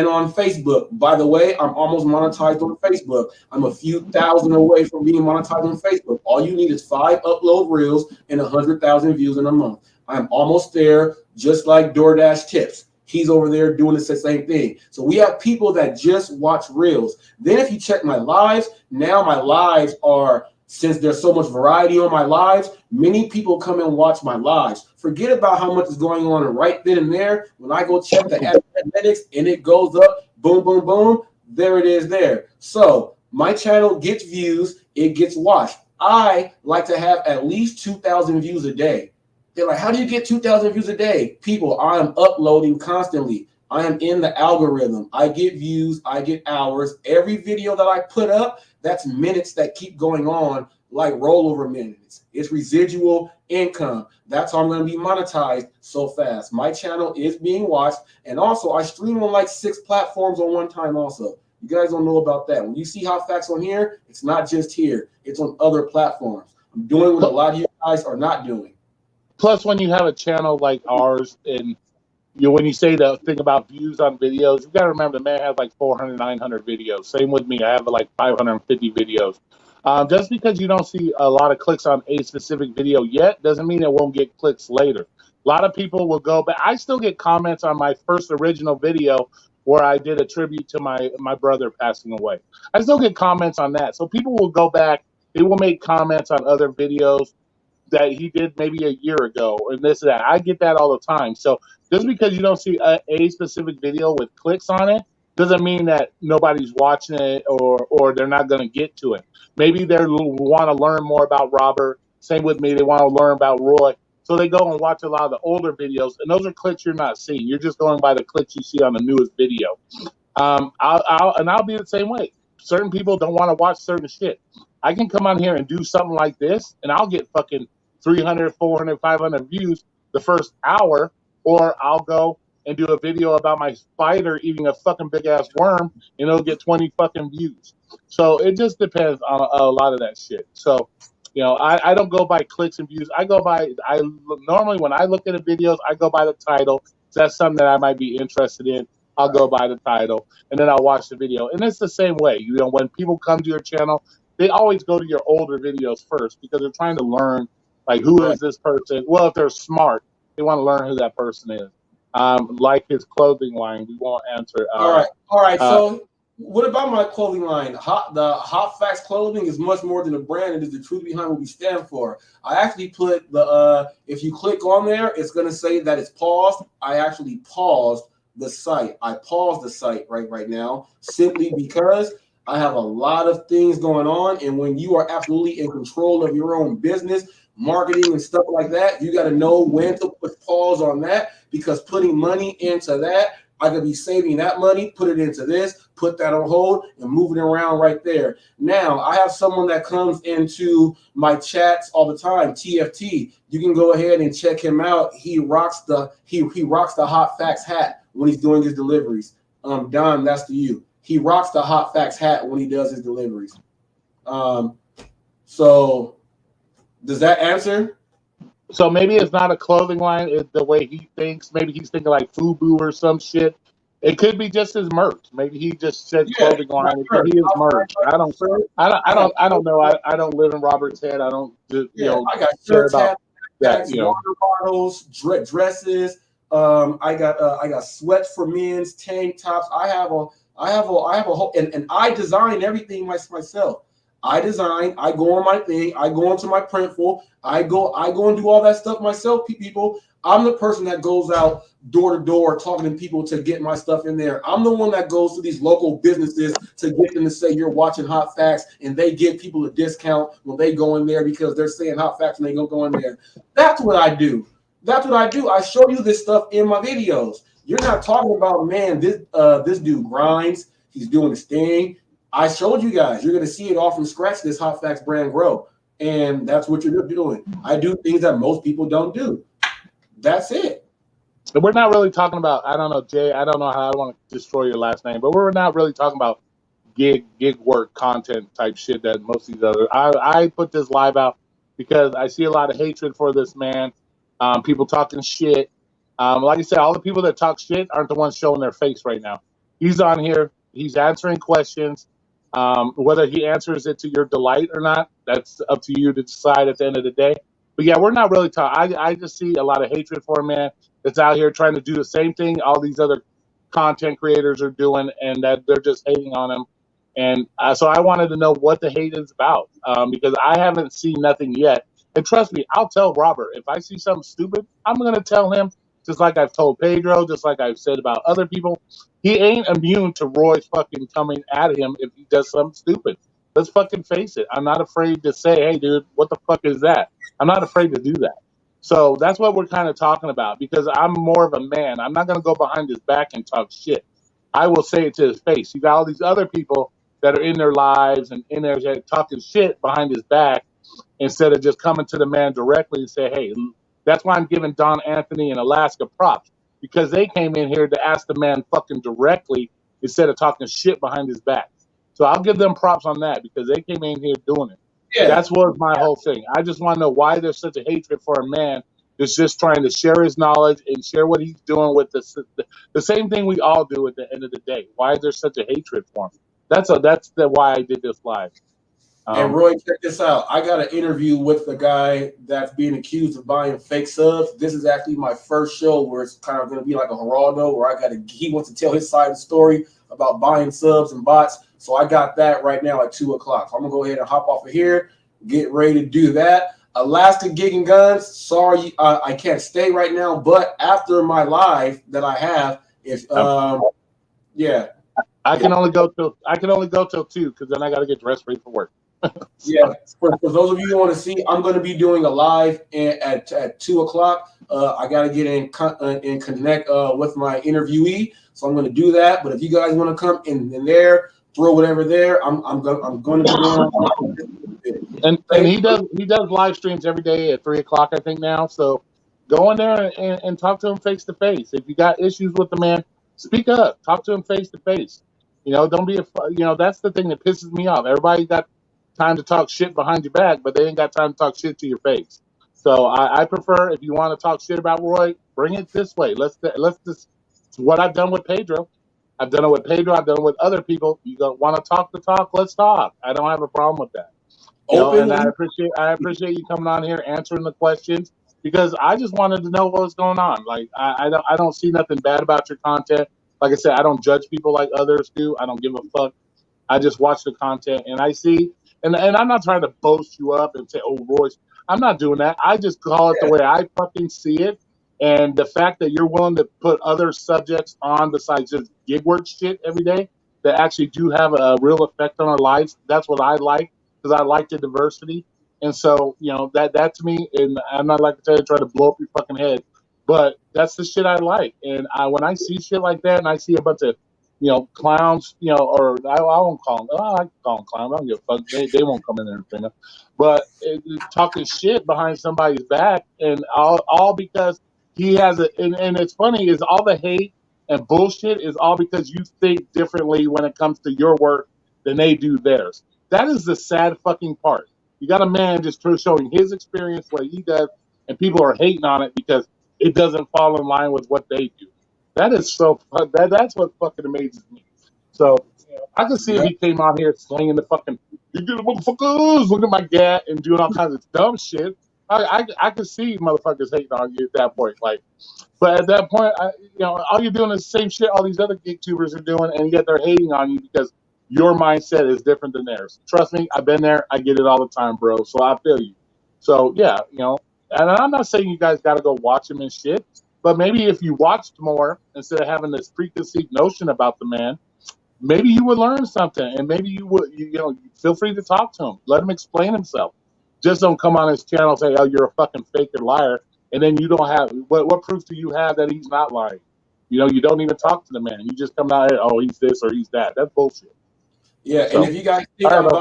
on Facebook. By the way, I'm almost monetized on Facebook. I'm a few thousand away from being monetized on Facebook. All you need is 5 upload reels and 100,000 views in a month. I'm almost there, just like DoorDash tips. He's over there doing the same thing. So we have people that just watch reels. Then if you check my lives, now my lives are, since there's so much variety on my lives, many people come and watch my lives. Forget about how much is going on right then and there. When I go check the analytics and it goes up, boom, boom, boom, there it is there. So my channel gets views, it gets watched. I like to have at least 2,000 views a day. They're like, how do you get 2,000 views a day? People, I am uploading constantly. I am in the algorithm. I get views. I get hours. Every video that I put up, that's minutes that keep going on like rollover minutes. It's residual income. That's how I'm going to be monetized so fast. My channel is being watched. And also, I stream on like 6 platforms on one time also. You guys don't know about that. When you see Hot Facts on here, it's not just here. It's on other platforms. I'm doing what a lot of you guys are not doing. Plus, when you have a channel like ours, and when you say the thing about views on videos, you got to remember the man has like 400, 900 videos. Same with me. I have like 550 videos. Just because you don't see a lot of clicks on a specific video yet doesn't mean it won't get clicks later. A lot of people will go, but I still get comments on my first original video where I did a tribute to my brother passing away. I still get comments on that. So people will go back. They will make comments on other videos that he did maybe a year ago and this and that. I get that all the time. So just because you don't see a specific video with clicks on it doesn't mean that nobody's watching it or they're not going to get to it. Maybe they want to learn more about Robert. Same with me. They want to learn about Roy. So they go and watch a lot of the older videos, and those are clicks you're not seeing. You're just going by the clicks you see on the newest video. I'll be the same way. Certain people don't want to watch certain shit. I can come on here and do something like this, and I'll get fucking 300, 400, 500 views the first hour, or I'll go and do a video about my spider eating a fucking big ass worm, and it'll get 20 fucking views. So it just depends on a lot of that shit. So, I don't go by clicks and views. I normally when I look at the videos, I go by the title. So that's something that I might be interested in. I'll go by the title and then I'll watch the video. And it's the same way. When people come to your channel, they always go to your older videos first because they're trying to learn, like, who Right. is this person? Well, if they're smart, they want to learn who that person is. like his clothing line. We won't answer. All right. Uh, So, what about my clothing line? The Hot Facts clothing is much more than a brand. It is the truth behind what we stand for. I actually put the if you click on there, it's going to say that it's paused. I actually paused the site. I paused the site right now simply because I have a lot of things going on, and when you are absolutely in control of your own business, marketing and stuff like that, you got to know when to put pause on that, because putting money into that, I could be saving that money, put it into this, put that on hold, and moving around right there. Now, I have someone that comes into my chats all the time, TFT. You can go ahead and check him out. He rocks the Hot Facts hat when he's doing his deliveries. Don, that's to you. He rocks the Hot Facts hat when he does his deliveries. So does that answer? so maybe it's not a clothing line. It's the way he thinks. Maybe he's thinking like FUBU or some shit. It could be just his merch. Maybe he just said Yeah, clothing line. It could be his merch. I don't know. I don't live in Robert's head. I don't, I got care shirts, about hats, that. water bottles, dresses. I got sweats for men's, tank tops. I have a whole, and I design everything myself. I design. I go on my thing. I go into my Printful. I go and do all that stuff myself. People, I'm the person that goes out door to door talking to people to get my stuff in there. I'm the one that goes to these local businesses to get them to say you're watching Hot Facts, and they give people a discount when they go in there because they're saying Hot Facts and they go in there. That's what I do. That's what I do. I show you this stuff in my videos. You're not talking about, man, this dude grinds. He's doing his thing. I showed you guys. You're going to see it all from scratch, this Hot Facts brand grow. And that's what you're doing. I do things that most people don't do. That's it. And we're not really talking about, I don't know, Jay, I don't know how I want to destroy your last name, but we're not really talking about gig work content type shit that most of these other. I put this live out because I see a lot of hatred for this man. People talking shit. Like I said, all the people that talk shit aren't the ones showing their face right now. He's on here. He's answering questions. Whether he answers it to your delight or not, that's up to you to decide at the end of the day. But yeah, we're not really talking. I just see a lot of hatred for a man that's out here trying to do the same thing all these other content creators are doing, and that they're just hating on him. And so I wanted to know what the hate is about, because I haven't seen nothing yet. And trust me, I'll tell Robert if I see something stupid. I'm gonna tell him, just like I've told Pedro, just like I've said about other people. He ain't immune to Roy fucking coming at him if he does something stupid. Let's fucking face it. I'm not afraid to say, hey, dude, what the fuck is that? I'm not afraid to do that. So that's what we're kind of talking about, because I'm more of a man. I'm not going to go behind his back and talk shit. I will say it to his face. You got all these other people that are in their lives and in there talking shit behind his back instead of just coming to the man directly and say, hey, that's why I'm giving Don Anthony and Alaska props, because they came in here to ask the man fucking directly instead of talking shit behind his back. So I'll give them props on that, because they came in here doing it. Yeah. That's what my whole thing. I just want to know why there's such a hatred for a man that's just trying to share his knowledge and share what he's doing with the same thing we all do at the end of the day. Why is there such a hatred for him? That's why I did this live. And Roy, check this out. I got an interview with the guy that's being accused of buying fake subs. This is actually my first show where it's kind of going to be like a Geraldo, where he wants to tell his side of the story about buying subs and bots. So I got that right now at 2:00. So I'm gonna go ahead and hop off of here, get ready to do that. Alaska Gig and Guns. Sorry, I can't stay right now, but after my live that I have, if yeah, I can only go till 2, because then I got to get dressed ready for work. Yeah, for those of you who want to see, I'm going to be doing a live at 2:00. I got to get in connect with my interviewee, so I'm going to do that. But if you guys want to come in there, throw whatever there, I'm going to be doing. And he does live streams every day at 3:00, I think now. So go in there and talk to him face to face. If you got issues with the man, speak up. Talk to him face to face. Don't be that's the thing that pisses me off. Everybody got time to talk shit behind your back, but they ain't got time to talk shit to your face. So I prefer, if you want to talk shit about Roy, bring it this way. Let's just, it's what I've done with Pedro. I've done it with Pedro. I've done it with other people. You don't want to talk the talk? Let's talk. I don't have a problem with that. And I appreciate you coming on here answering the questions. because I just wanted to know what was going on. Like I don't see nothing bad about your content. Like I said, I don't judge people like others do. I don't give a fuck. I just watch the content and I see, and I'm not trying to boast you up and say, oh, Royce, I'm not doing that. I just call it the way I fucking see it. And the fact that you're willing to put other subjects on besides just gig work shit every day that actually do have a real effect on our lives, that's what I like because I like the diversity. And so, that to me, and I'm not like to tell you, try to blow up your fucking head, but that's the shit I like. And when I see shit like that and I see a bunch of clowns, or I won't call them. Oh, I can call them clowns. I don't give a fuck. They won't come in there and train them. But talking shit behind somebody's back, and all because he has and it's funny is all the hate and bullshit is all because you think differently when it comes to your work than they do theirs. That is the sad fucking part. You got a man just showing his experience, what he does, and people are hating on it because it doesn't fall in line with what they do. That is so fun. That's what fucking amazes me. So I could see if Yep. he came out here slinging the fucking "you get the motherfuckers," look at my gat and doing all kinds of dumb shit. I could see motherfuckers hating on you at that point. Like, but at that point, all you're doing is the same shit all these other gig tubers are doing, and yet they're hating on you because your mindset is different than theirs. Trust me, I've been there. I get it all the time, bro. So I feel you. So yeah, and I'm not saying you guys got to go watch him and shit, but maybe if you watched more instead of having this preconceived notion about the man, maybe you would learn something, and maybe you would, feel free to talk to him. Let him explain himself. Just don't come on his channel and say, "Oh, you're a fucking fake and liar," and then you don't have what proof do you have that he's not lying? You don't even talk to the man. You just come out here, "Oh, he's this or he's that." That's bullshit. Yeah, and So, if you guys think all right, I'm bro.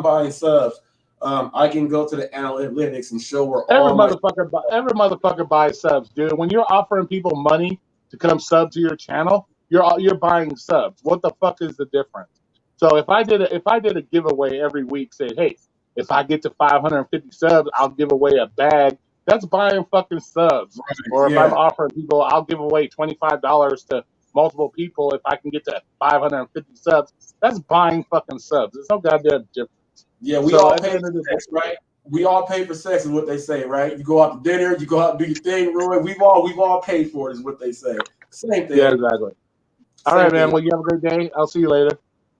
buying subs, I can go to the analytics and show where Every all my motherfucker, every motherfucker buys subs, dude. When you're offering people money to come sub to your channel, you're buying subs. What the fuck is the difference? So if I did a giveaway every week, say, hey, if I get to 550 subs, I'll give away a bag. That's buying fucking subs. Or if I'm yeah. offering people, I'll give away $25 to multiple people if I can get to 550 subs. That's buying fucking subs. There's no goddamn difference. Yeah, we So all at the pay end of for the day, sex, right? We all pay for sex, is what they say, right? You go out to dinner, you go out and do your thing, Roy. We've all paid for it, is what they say. Same yeah, thing. exactly. All right, Same man. thing. Well, you have a great day. I'll see you later.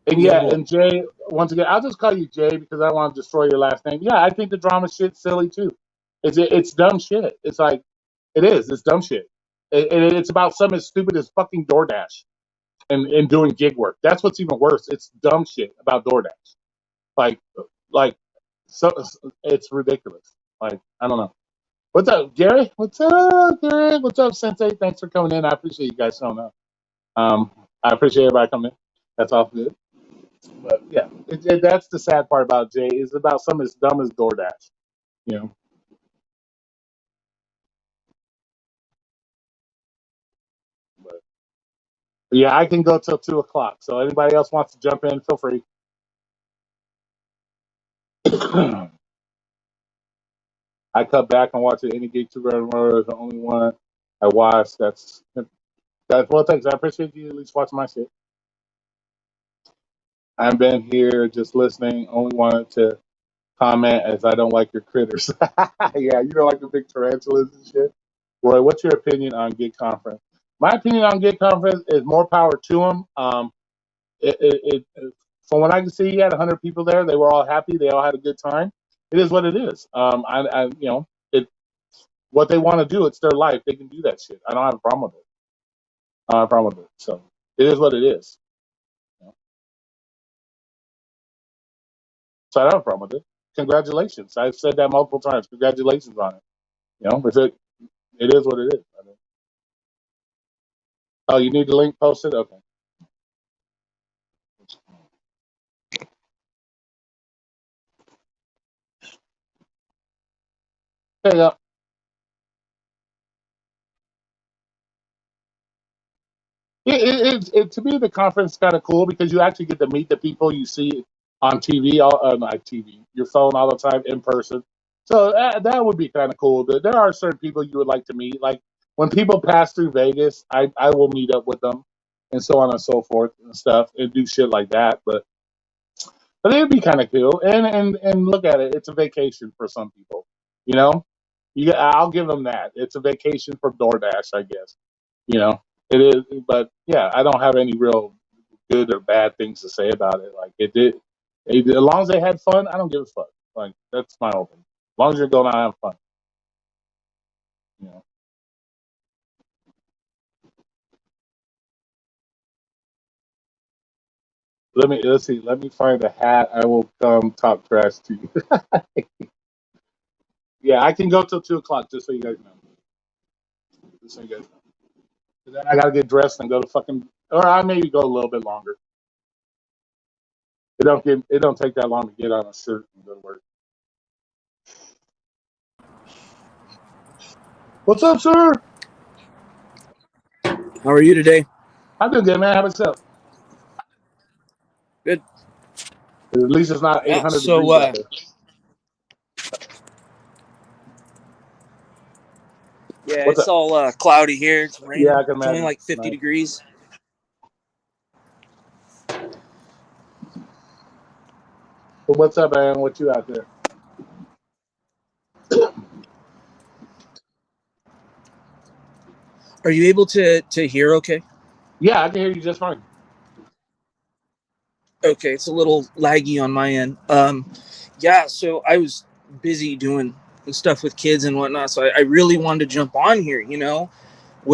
And Yeah, yeah, boy. and Jay, once again, I'll just call you Jay because I want to destroy your last name. Yeah, I think the drama shit's silly too. It's dumb shit. It's like it is. It's dumb shit. And it's about something as stupid as fucking DoorDash and doing gig work. That's what's even worse. It's dumb shit about DoorDash. Like like so it's ridiculous. Like I don't know. What's up, Gary? What's up, Gary? What's up, Sensei? Thanks for coming in. I appreciate you guys showing up. I appreciate everybody coming in. That's all good. But yeah, that's the sad part about Jay. It's about something as dumb as DoorDash. You know. But yeah, I can go till 2 o'clock. So anybody else wants to jump in, feel free. I cut back and watch it. Any Geek to Murder is the only one I watch. That's well, thanks. I appreciate you at least watching my shit. I've been here just listening. Only wanted to comment as I don't like your critters. Yeah, you don't like the big tarantulas and shit. Roy, what's your opinion on Gig Conference? My opinion on Gig Conference is more power to them. From what I can see, he had 100 people there. They were all happy. They all had a good time. It is what it is. It what they want to do. It's their life. They can do that shit. I don't have a problem with it. I don't have a problem with it. So it is what it is. You know? So I don't have a problem with it. Congratulations. I've said that multiple times. Congratulations on it. But it is what it is. I mean, oh, you need the link posted? Okay. There you go. To me, the conference is kind of cool because you actually get to meet the people you see on TV, not TV, your phone all the time in person. So that would be kind of cool. There are certain people you would like to meet. Like when people pass through Vegas, I will meet up with them and so on and so forth and stuff and do shit like that. But it would be kind of cool. And look at it, it's a vacation for some people, you know. I'll give them that. It's a vacation from DoorDash, I guess. You know, it is. But yeah, I don't have any real good or bad things to say about it. Like it did. As long as they had fun, I don't give a fuck. Like that's my whole thing. As long as you're going out and having fun, you know. Let's see. Let me find a hat. I will come talk trash to you. Yeah, I can go till 2 o'clock, just so you guys know. Just so you guys know. Then I gotta get dressed and go to fucking, or I maybe go a little bit longer. It don't take that long to get on a shirt and go to work. What's up, sir? How are you today? I'm doing good, man. How about yourself? Good. At least it's not Yeah. 800 So, degrees out there. yeah, What's it's up? all cloudy here. It's Yeah, raining. I can It's only imagine. like 50 Nice. degrees. But what's up, man? What you out there? Are you able to hear? Okay. Yeah, I can hear you just fine. Okay. It's a little laggy on my end. Yeah. So I was busy doing stuff with kids and whatnot. So I really wanted to jump on here.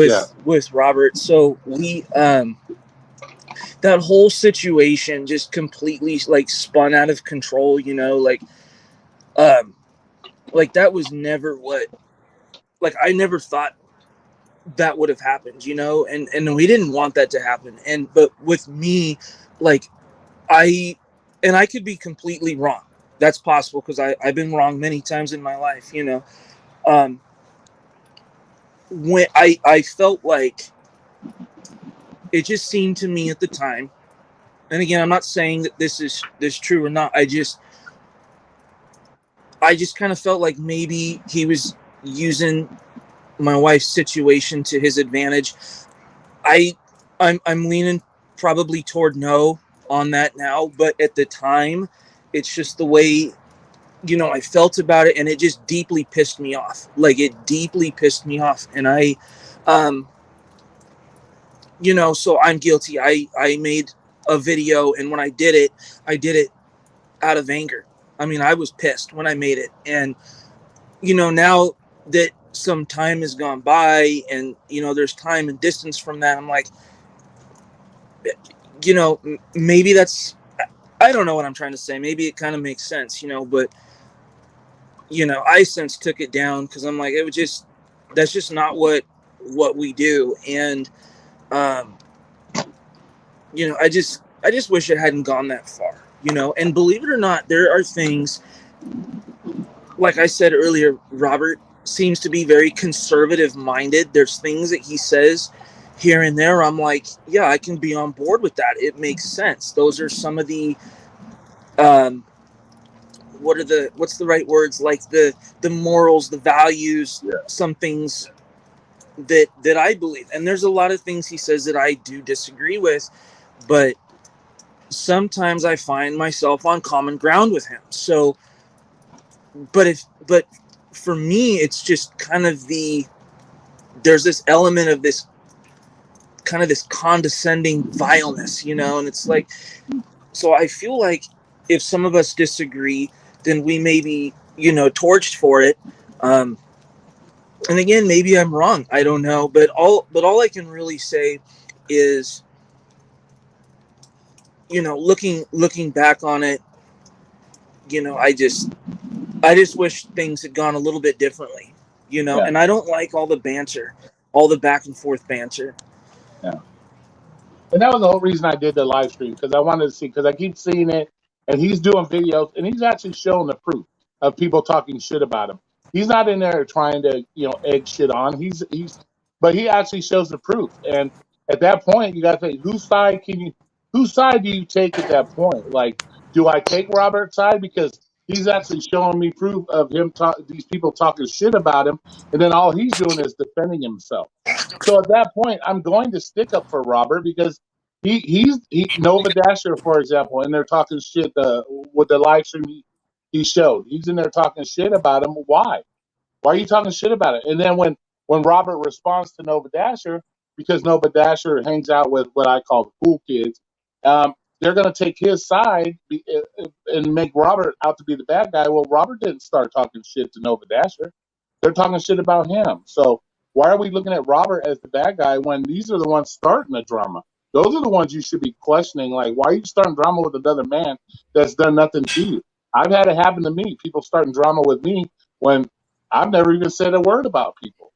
Yeah, With Robert. So we that whole situation just completely like spun out of control. Um like that was never what like I never thought that would have happened, and we didn't want that to happen. And but with me, like I and I could be completely wrong. That's possible because I've been wrong many times in my life. Um when I felt like it just seemed to me at the time, and again I'm not saying that this true or not, I just kind of felt like maybe he was using my wife's situation to his advantage. I I'm leaning probably toward no on that now, but at the time, it's just the way I felt about it, and it just deeply pissed me off. Like it deeply pissed me off, and um, so I'm guilty. I made a video, and when I did it out of anger. I mean, I was pissed when I made it, and now that some time has gone by, and there's time and distance from that, I'm like, maybe that's I don't know what I'm trying to say. Maybe it kind of makes sense, but I since took it down because I'm like, it was just that's just not what we do, and um, I just wish it hadn't gone that far, And believe it or not, there are things like I said earlier. Robert seems to be very conservative minded. There's things that he says here and there. I'm like, yeah, I can be on board with that. It makes sense. Those are some of the um, what's the right words, like the morals, the values, yeah, some things that I believe. And there's a lot of things he says that I do disagree with, but sometimes I find myself on common ground with him. So but for me it's just kind of there's this element of this kind of this condescending vileness, and it's like, so I feel like if some of us disagree, then we may be, torched for it. Um, and again, maybe I'm wrong. I don't know, but all I can really say is, looking back on it, I just wish things had gone a little bit differently, yeah, And I don't like all the banter, all the back and forth banter. yeah. And that was the whole reason I did the live stream because I wanted to see because I keep seeing it and he's doing videos and he's actually showing the proof of people talking shit about him. He's not in there trying to egg shit on. But he actually shows the proof. And at that point, you got to think whose side do you take at that point? Like, do I take Robert's side because he's actually showing me proof of these people talking shit about him, and then all he's doing is defending himself. So at that point, I'm going to stick up for Robert because he Nova Dasher, for example, and they're talking shit with the live stream he showed. He's in there talking shit about him. Why? Why are you talking shit about it? And then when Robert responds to Nova Dasher, because Nova Dasher hangs out with what I call the cool kids, they're going to take his side and make Robert out to be the bad guy. Well, Robert didn't start talking shit to Nova Dasher. They're talking shit about him. So why are we looking at Robert as the bad guy when these are the ones starting the drama? Those are the ones you should be questioning. Like, why are you starting drama with another man that's done nothing to you? I've had it happen to me. People starting drama with me when I've never even said a word about people.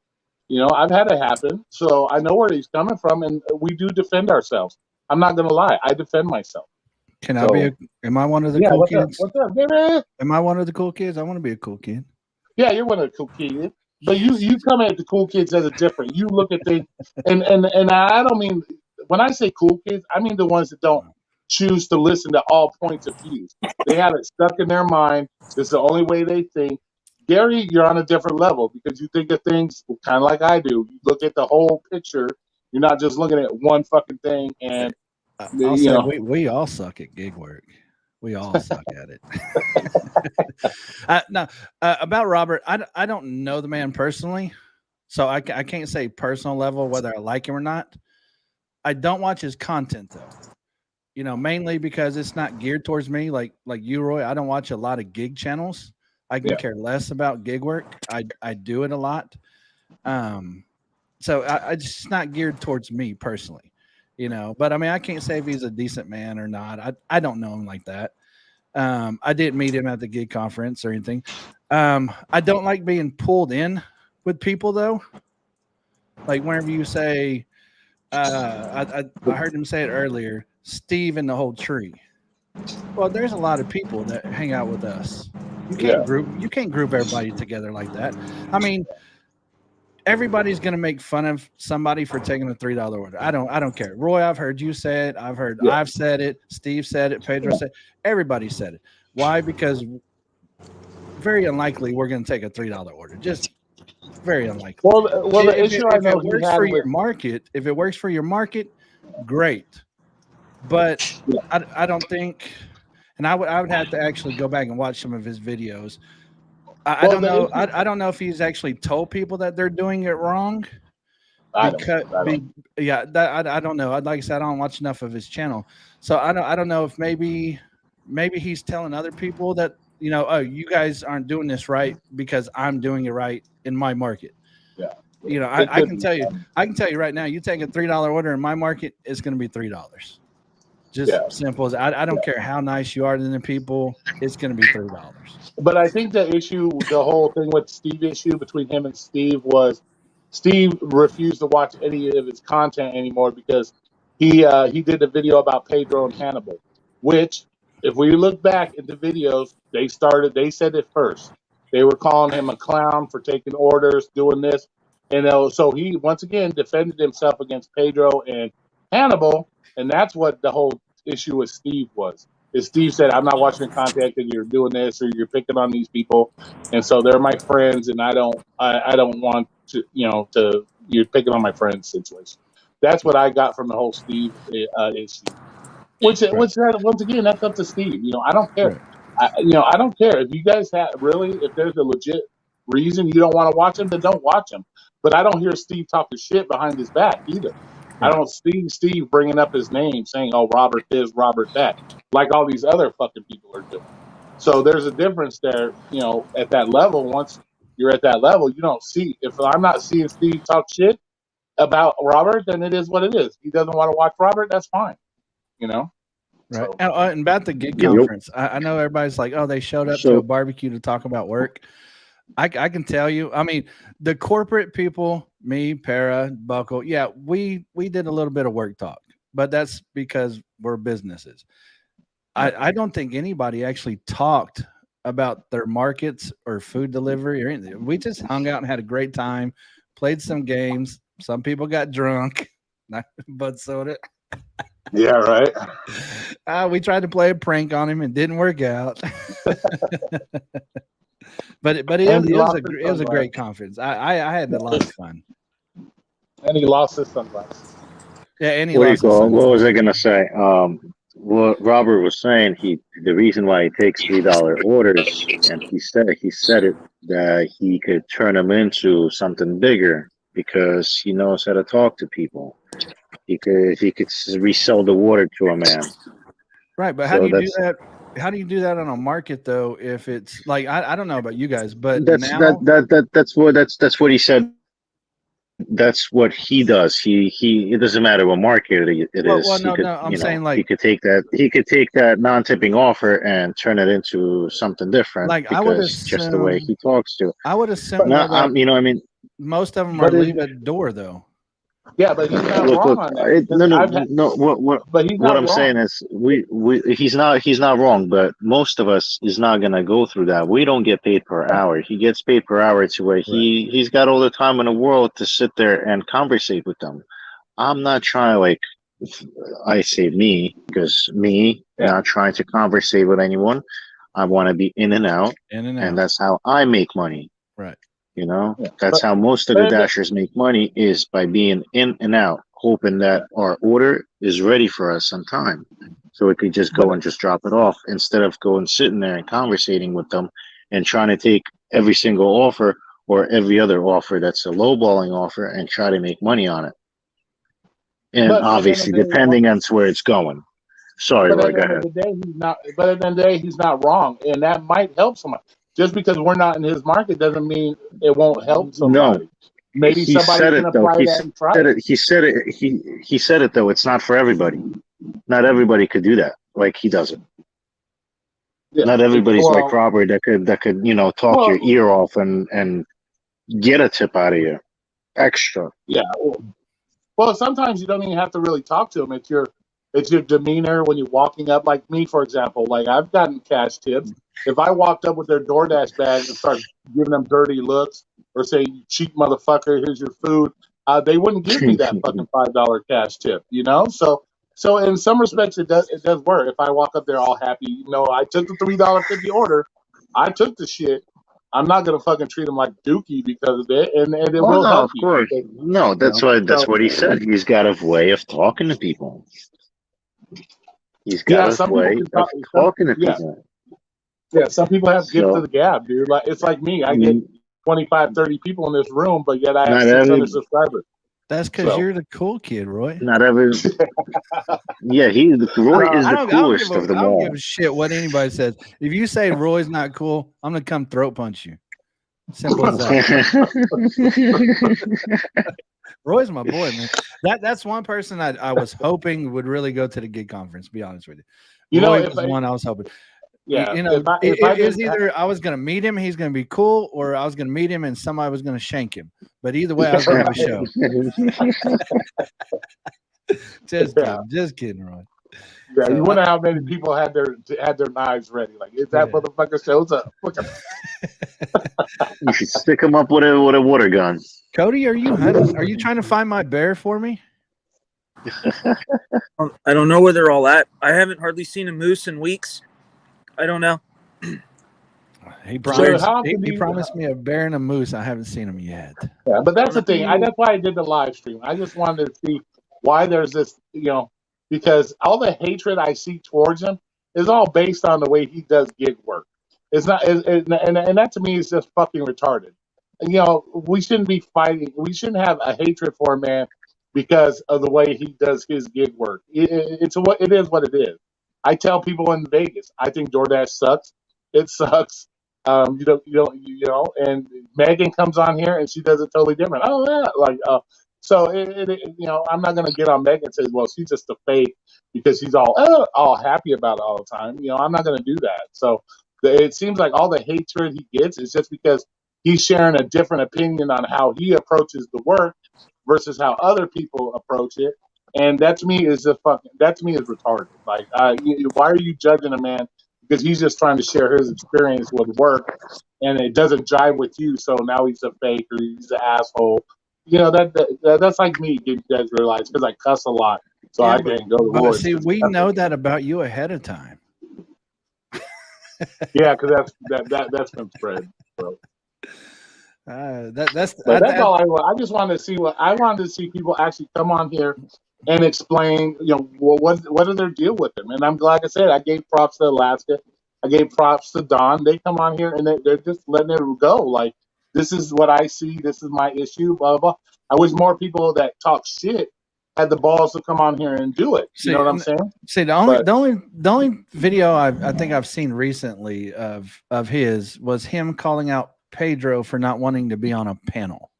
I've had it happen. So I know where he's coming from, and we do defend ourselves. I'm not going to lie. I defend myself. Can I So, am I one of the yeah, cool what's up? kids? What's up, baby? Am I one of the cool kids? I want to be a cool kid. Yeah, you're one of the cool kids. But Yes. you come at the cool kids as a different. You look at things, and I don't mean, when I say cool kids, I mean the ones that don't choose to listen to all points of views. They have it stuck in their mind. This is the only way they think. Gary, you're on a different level because you think of things kind of like I do. You look at the whole picture. You're not just looking at one fucking thing. And I'll say we all suck at gig work. We all suck at it. Now, about Robert, I don't know the man personally, so I can't say personal level whether I like him or not. I don't watch his content though. Mainly because it's not geared towards me. Like you, Roy, I don't watch a lot of gig channels. I can care less about gig work. I do it a lot. So it's just not geared towards me personally. But I mean, I can't say if he's a decent man or not. I don't know him like that. I didn't meet him at the gig conference or anything. I don't like being pulled in with people though. Like whenever you say, I heard him say it earlier, Steve and the whole tree. Well, there's a lot of people that hang out with us. You can't group everybody together like that. I mean, everybody's going to make fun of somebody for taking a $3 order. I don't care. Roy, I've heard you say it. I've said it. Steve said it. Pedro said it. Everybody said it. Why? Because very unlikely we're going to take a $3 order. Just very unlikely. Well, the issue I know if it works for your market, if it works for your market, great. But I don't think, and I would have to actually go back and watch some of his videos. I don't know. I don't know if he's actually told people that they're doing it wrong. I don't know. Like I said, I don't watch enough of his channel, so I don't know if maybe he's telling other people that oh, you guys aren't doing this right because I'm doing it right in my market. Yeah. I can tell you right now. You take a $3 order in my market, it's going to be $3. Just simple as I don't care how nice you are to the people, it's going to be $3. But I think the whole thing with Steve issue between him and Steve was Steve refused to watch any of his content anymore because he did a video about Pedro and Hannibal, which if we look back at the videos, they said it first. They were calling him a clown for taking orders, doing this. And so he once again defended himself against Pedro and Hannibal, and that's what the whole issue with Steve was. Is Steve said, I'm not watching your content and you're doing this or you're picking on these people. And so they're my friends and I don't want to, you're picking on my friends situation. That's what I got from the whole Steve issue. Which once again, that's up to Steve. I don't care. Right. I don't care if you guys if there's a legit reason you don't want to watch him, then don't watch him. But I don't hear Steve talking shit behind his back either. I don't see Steve bringing up his name saying, "Oh, Robert this, Robert that," like all these other fucking people are doing. So there's a difference there. At that level, once you're at that level, you don't see. If I'm not seeing Steve talk shit about Robert, then it is what it is. He doesn't want to watch Robert. That's fine. Right. So, and about the gig conference, I know everybody's like, oh, they showed up to a barbecue to talk about work. I can tell you, I mean, the corporate people, me, Para, Buckle, we did a little bit of work talk, but that's because we're businesses. I don't think anybody actually talked about their markets or food delivery or anything. We just hung out and had a great time, played some games. Some people got drunk, Bud Soda. Yeah, right. We tried to play a prank on him and didn't work out. but it was a great conference. I had a lot of fun. And he lost his sunglasses. Yeah, and he What lost his What sunglasses. was I going to say? what Robert was saying, the reason why he takes $3 orders, and he said it that he could turn them into something bigger because he knows how to talk to people. He could resell the water to a man. Right, but how do So you do that's that? How do you do that on a market though? If it's like I don't know about you guys, but that's that now, that that that's what he said. That's what he does. He it doesn't matter what market it is. He no, could, no, I'm saying like he could take that non-tipping offer and turn it into something different I would because just the way assume he talks to. I would But assume No, though that I mean, most of them are but leave at door though. yeah, but he's not look, wrong look. on that because No, no, I've had, no. but he's What not I'm saying wrong. is, he's not wrong, but most of us is not gonna go through that. We don't get paid per hour. He gets paid per hour to where Right. he's got all the time in the world to sit there and conversate with them. I'm not trying like I say me because me Yeah, not trying to conversate with anyone. I want to be in and out, In and and out. that's how I make money. Right. yeah. That's how most of the But dashers make money is by being in and out, hoping that our order is ready for us on time. So we could just but go and just drop it off instead of going sitting there and conversating with them and trying to take every single offer or every other offer that's a lowballing offer and try to make money on it. And but at the end of obviously the day, depending on where it's going. Sorry, but Roy, at the go end of ahead. the day, he's not. But at the end of the day, he's not wrong, and that might help somebody. Just because we're not in his market doesn't mean it won't help No, somebody. Maybe he somebody said can it though. apply that and try Said it. it. He said it though. It's not for everybody. Not everybody could do that like he does it. Yeah. Not everybody's like Well, Robert that could talk your well, ear off and get a tip out of you extra. yeah. Well, sometimes you don't even have to really talk to them. It's your demeanor when you're walking up. Like me, for example, like I've gotten cash tips. If I walked up with their DoorDash bag and started giving them dirty looks or say, "You cheap motherfucker, here's your food," they wouldn't give me that fucking $5 cash tip. So in some respects, it does work. If I walk up there all happy, I took the $3.50 order, I took the shit. I'm not gonna fucking treat them like Dookie because of it, and it Oh will no, help of you. course. No, that's why that's So what he said. He's got a way of talking to people. He's got yeah, a some people way can of talk. talking to Yeah, people. yeah. Some people have gift of So the gab, dude. Like it's like me. I get mm, 25, 30 people in this room, but yet I have not 600 every subscribers. That's because So you're the cool kid, Roy. not every yeah, Roy uh, is the coolest of I them don't give a all. shit what anybody says. If you say Roy's not cool, I'm gonna come throat punch you. Simple as that. Roy's my boy, man. That's one person I was hoping would really go to the gig conference. Be honest with you, Roy if was I one I was hoping. yeah, if I It was didn't, either I was gonna meet him, he's gonna be cool, or I was gonna meet him and somebody was gonna shank him. But either way, I was gonna have a right, show. yeah, Just kidding, Roy. yeah. You So wonder how many people had their knives ready. Like if that yeah. motherfucker shows up, look at You should stick him up with a water gun. Cody, are you hunting? Are you trying to find my bear for me? I don't know where they're all at. I haven't hardly seen a moose in weeks. I don't know. He So promised. how He, can he you? promised me a bear and a moose. I haven't seen them yet. Yeah, but I that's don't know the thing. who. That's why I did the live stream. I just wanted to see why there's this, because all the hatred I see towards him is all based on the way he does gig work. It's not, and that to me is just fucking retarded. We shouldn't be fighting. We shouldn't have a hatred for a man because of the way he does his gig work. It's what it is. What it is. I tell people in Vegas, I think DoorDash sucks. It sucks. And Megan comes on here and she does it totally different. Oh yeah, so I'm not gonna get on Megan and say, well, she's just a fake because she's all happy about it all the time. I'm not gonna do that. So it seems like all the hatred he gets is just because he's sharing a different opinion on how he approaches the work versus how other people approach it. And that to me is retarded. Like, why are you judging a man because he's just trying to share his experience with work, and it doesn't jive with you. So now he's a fake or he's an asshole. That's like me. You guys realize because I cuss a lot, so Yeah, I can't go to but Royce. see, we know that about you ahead of time. Yeah, because that's been spread. So. That's But that's all I want. I just wanted to see people actually come on here and explain, what is their deal with him. And I'm glad, like I said, I gave props to Alaska. I gave props to Don. They come on here and they're just letting it go. Like, this is what I see. This is my issue, blah, blah, blah. I wish more people that talk shit had the balls to come on here and do it. You know what I'm saying? See, the only video I think I've seen recently of his was him calling out Pedro for not wanting to be on a panel.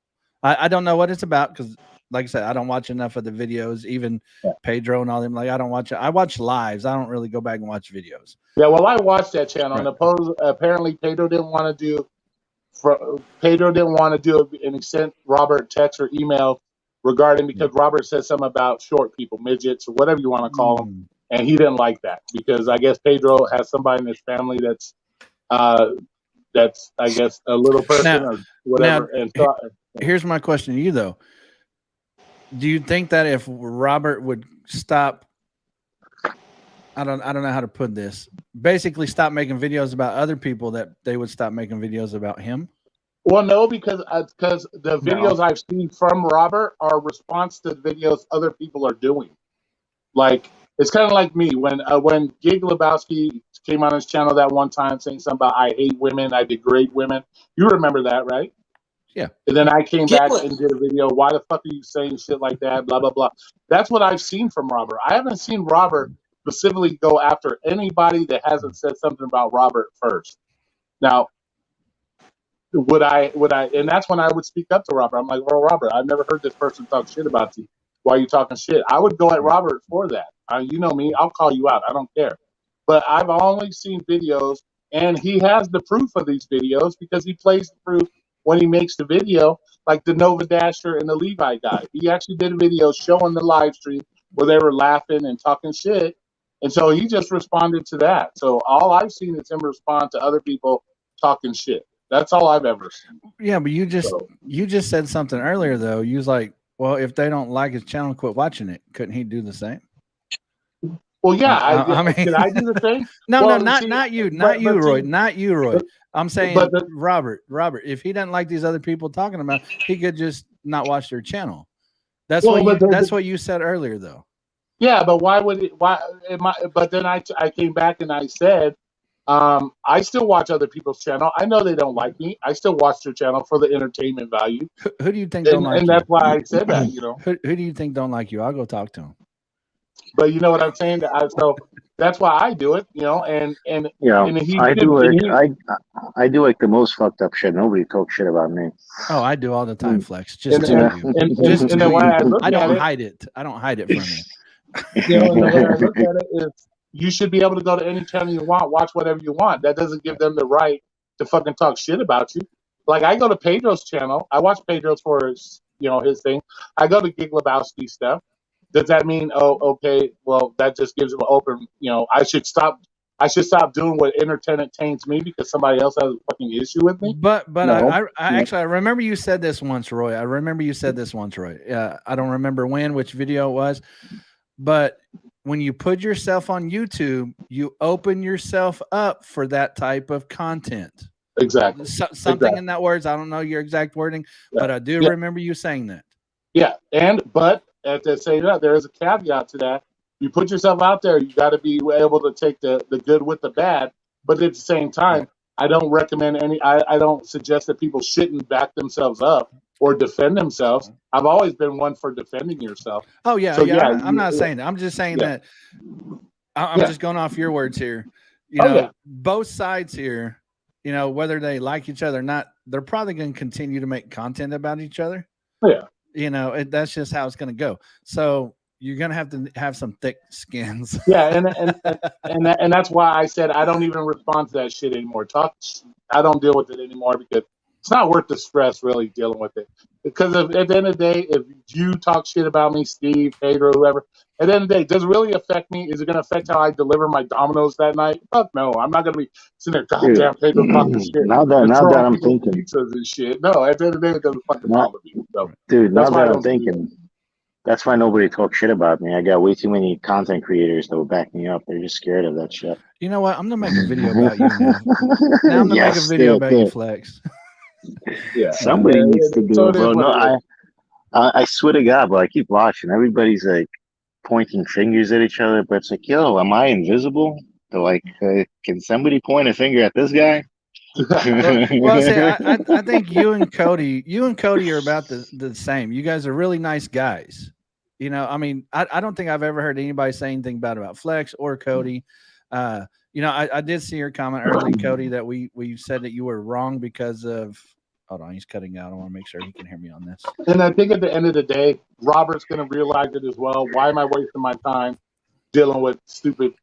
I don't know what it's about because, like I said, I don't watch enough of the videos, even Pedro and all them. Like, I don't watch it. I watch lives. I don't really go back and watch videos. Yeah, well, I watched that channel, and apparently Pedro didn't want to do. Pedro didn't want to do it, and he sent Robert text or email regarding, because Robert said something about short people, midgets, or whatever you want to call them, and he didn't like that because I guess Pedro has somebody in his family that's I guess a little person or whatever. And so, here's my question to you though: do you think that if Robert would stop? I don't know how to put this. Basically, stop making videos about other people, that they would stop making videos about him. Well, no, because the videos I've seen from Robert are response to videos other people are doing. Like, it's kind of like me when Gig Lebowski came on his channel that one time saying something about I hate women, I degrade women. You remember that, right? Yeah. And then I came back and did a video. Why the fuck are you saying shit like that? Blah blah blah. That's what I've seen from Robert. I haven't seen Robert specifically go after anybody that hasn't said something about Robert first. Now, would I, and that's when I would speak up to Robert. I'm like, well, Robert, I've never heard this person talk shit about you. Why are you talking shit? I would go at Robert for that. You know me, I'll call you out. I don't care. But I've only seen videos, and he has the proof of these videos because he plays the proof when he makes the video, like the Nova Dasher and the Levi guy. He actually did a video showing the live stream where they were laughing and talking shit. And so he just responded to that. So all I've seen is him respond to other people talking shit. That's all I've ever seen. Yeah, but you just said something earlier though. You was like, well, if they don't like his channel, quit watching it. Couldn't he do the same? Well, yeah. I mean, can I do the same? No, not you, Roy. Not you, Roy. I'm saying Robert. If he doesn't like these other people talking about, he could just not watch their channel. That's what you said earlier, though. Yeah, but why would it? Why? But then I came back and I said, I still watch other people's channel. I know they don't like me. I still watch their channel for the entertainment value. Who do you think don't like you? And that's why I said that. You know. Who do you think don't like you? I'll go talk to him. But you know what I'm saying? So that's why I do it. You know, and I do like the most fucked up shit. Nobody talks shit about me. Oh, I do all the time, Flex. Just and the way I don't hide it. I don't hide it from you. You know, and the way I look at it is, you should be able to go to any channel you want, watch whatever you want. That doesn't give them the right to fucking talk shit about you. Like, I go to Pedro's channel. I watch Pedro's for his thing. I go to Gig Lebowski stuff. Does that mean, okay, well, that just gives him an open, I should stop doing what entertains me because somebody else has a fucking issue with me? But no. I remember you said this once, Roy. I don't remember which video it was, but when you put yourself on YouTube, you open yourself up for that type of content. Exactly. Something in that words. I don't know your exact wording, but I do remember you saying that. Yeah, but at the same time, there is a caveat to that. You put yourself out there, you got to be able to take the good with the bad. But at the same time, I don't recommend I don't suggest that people shouldn't back themselves up or defend themselves. I've always been one for defending yourself. Oh, yeah. So, yeah. I'm not saying that. I'm just saying that I'm just going off your words here. Both sides here, whether they like each other or not, they're probably going to continue to make content about each other. Yeah. That's just how it's going to go. So you're going to have some thick skins. Yeah. And that's why I said I don't even respond to that shit anymore. I don't deal with it anymore because it's not worth the stress really dealing with it. Because at the end of the day, if you talk shit about me, Steve, Pedro, whoever, at the end of the day, does it really affect me? Is it going to affect how I deliver my Dominoes that night? Fuck no. I'm not going to be sitting there, goddamn, Pedro talking shit. Now that I'm thinking. Pizzas and shit. No, at the end of the day, it doesn't fucking bother me. So, dude, now that I'm thinking, that's why nobody talks shit about me. I got way too many content creators that will back me up. They're just scared of that shit. You know what? I'm going to make a video about you now. Now I'm going to make a video about you, Flex. Yeah, somebody needs to do it, bro. No, I swear to God, bro. I keep watching. Everybody's like, pointing fingers at each other, but it's like, yo, am I invisible? They're like, can somebody point a finger at this guy? Well, see, I think you and Cody are about the same. You guys are really nice guys. You know, I mean, I don't think I've ever heard anybody say anything bad about Flex or Cody. You know, I did see your comment early, Cody, that we said that you were wrong because of. Hold on, he's cutting out. I want to make sure he can hear me on this. And I think at the end of the day, Robert's going to realize it as well. Why am I wasting my time dealing with stupid,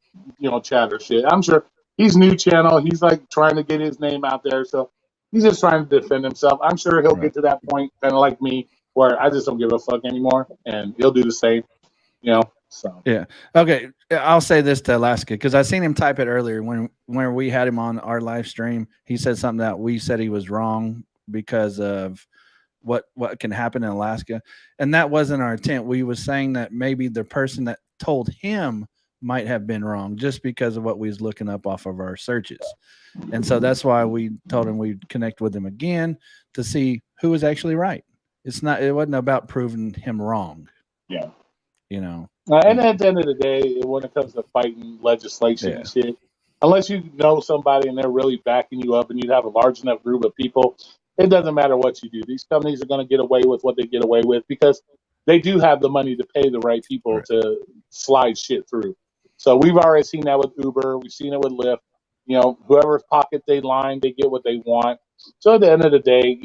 chatter shit? I'm sure he's new channel. He's like trying to get his name out there. So he's just trying to defend himself. I'm sure he'll get to that point, kind of like me, where I just don't give a fuck anymore. And he'll do the same, So yeah. Okay. I'll say this to Alaska because I seen him type it earlier when we had him on our live stream. He said something that we said he was wrong because of what can happen in Alaska. And that wasn't our intent. We was saying that maybe the person that told him might have been wrong just because of what we was looking up off of our searches. And so that's why we told him we'd connect with him again to see who was actually right. It wasn't about proving him wrong. Yeah. And at the end of the day, when it comes to fighting legislation and shit, unless you know somebody and they're really backing you up and you have a large enough group of people, it doesn't matter what you do. These companies are going to get away with what they get away with because they do have the money to pay the right people to slide shit through. So we've already seen that with Uber. We've seen it with Lyft. Whoever's pocket they line, they get what they want. So at the end of the day,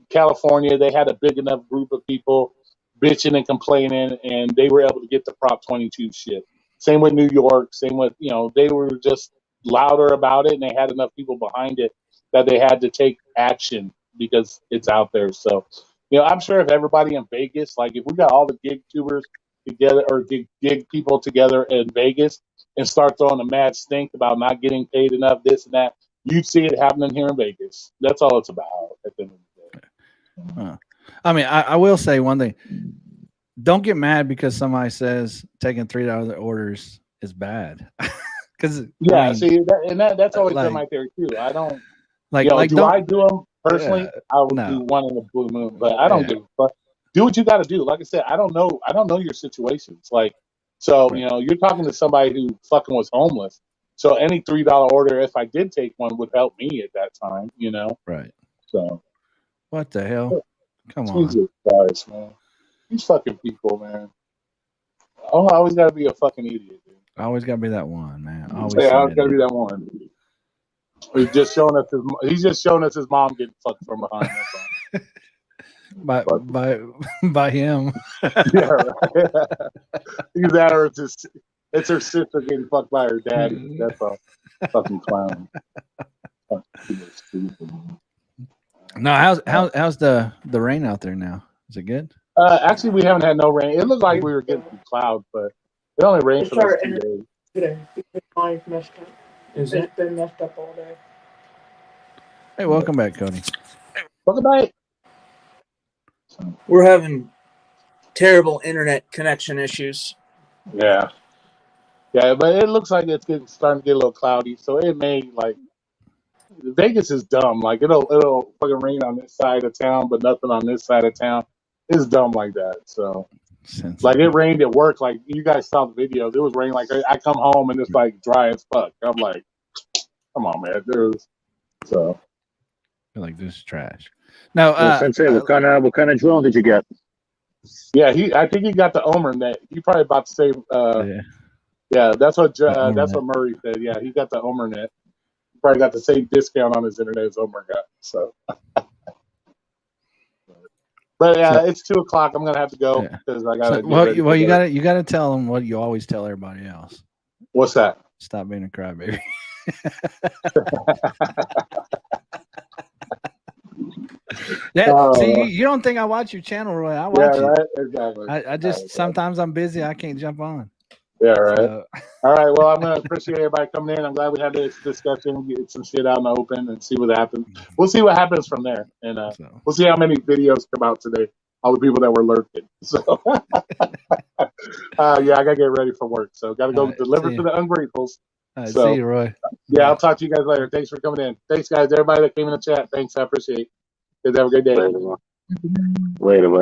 California, they had a big enough group of people bitching and complaining, and they were able to get the Prop 22 shit. Same with New York. Same with, they were just louder about it, and they had enough people behind it that they had to take action because it's out there. So, I'm sure if everybody in Vegas, like if we got all the gig tubers together or gig people together in Vegas and start throwing a mad stink about not getting paid enough, this and that, you'd see it happening here in Vegas. That's all it's about at the end of the day. I mean, I will say one thing. Don't get mad because somebody says taking $3 orders is bad. Because that's always been my theory too. I don't I do them personally? I would do one in a blue moon, but I don't give a fuck. Do what you got to do. Like I said, I don't know your situations. Like, so you're talking to somebody who fucking was homeless. So any $3 order, if I did take one, would help me at that time. Right. So what the hell? Come on, Jesus Christ, man. These fucking people, man. Oh, I always gotta be a fucking idiot, dude. I always gotta be that one, man. I always gotta be that one. He's just showing us his mom getting fucked from behind. That's all. by him. Yeah, right. Either that or it's her sister getting fucked by her daddy. That's a fucking clown. No, how's the rain out there now? Is it good? Actually, we haven't had no rain. It looked like we were getting some clouds, but it only rained for those 2 days. Today, because mine's messed up. It's been messed up all day. Hey, welcome back, Cody. Welcome back. We're having terrible internet connection issues. Yeah, but it looks like it's starting to get a little cloudy, so it may Vegas is dumb. Like it'll fucking rain on this side of town, but nothing on this side of town. It's dumb like that. So, like it rained at work. Like you guys saw the videos. It was raining. Like I come home and it's like dry as fuck. I'm like, come on, man. So. You're like, this is trash. No, Sensei, what kind of drone did you get? Yeah, I think he got the Omer net. He probably about to say, yeah, that's what Murray said. Yeah, he got the Omer net. He probably got the same discount on his internet as Omer got. So. But yeah, it's 2:00. I'm gonna have to go because I gotta. You gotta tell them what you always tell everybody else. What's that? Stop being a crybaby. See, you don't think I watch your channel, Roy? I watch it. Right? Exactly. I just sometimes I'm busy. I can't jump on. Yeah, right. So. All right. Well, I'm gonna appreciate everybody coming in. I'm glad we had this discussion, get some shit out in the open, and see what happens. We'll see what happens from there, and we'll see how many videos come out today. All the people that were lurking. So, yeah, I gotta get ready for work. So, gotta go deliver to the ungratefuls. See you, Roy. Yeah, I'll talk to you guys later. Thanks for coming in. Thanks, guys. Everybody that came in the chat. Thanks. I appreciate it. Have a good day. Later, buddy.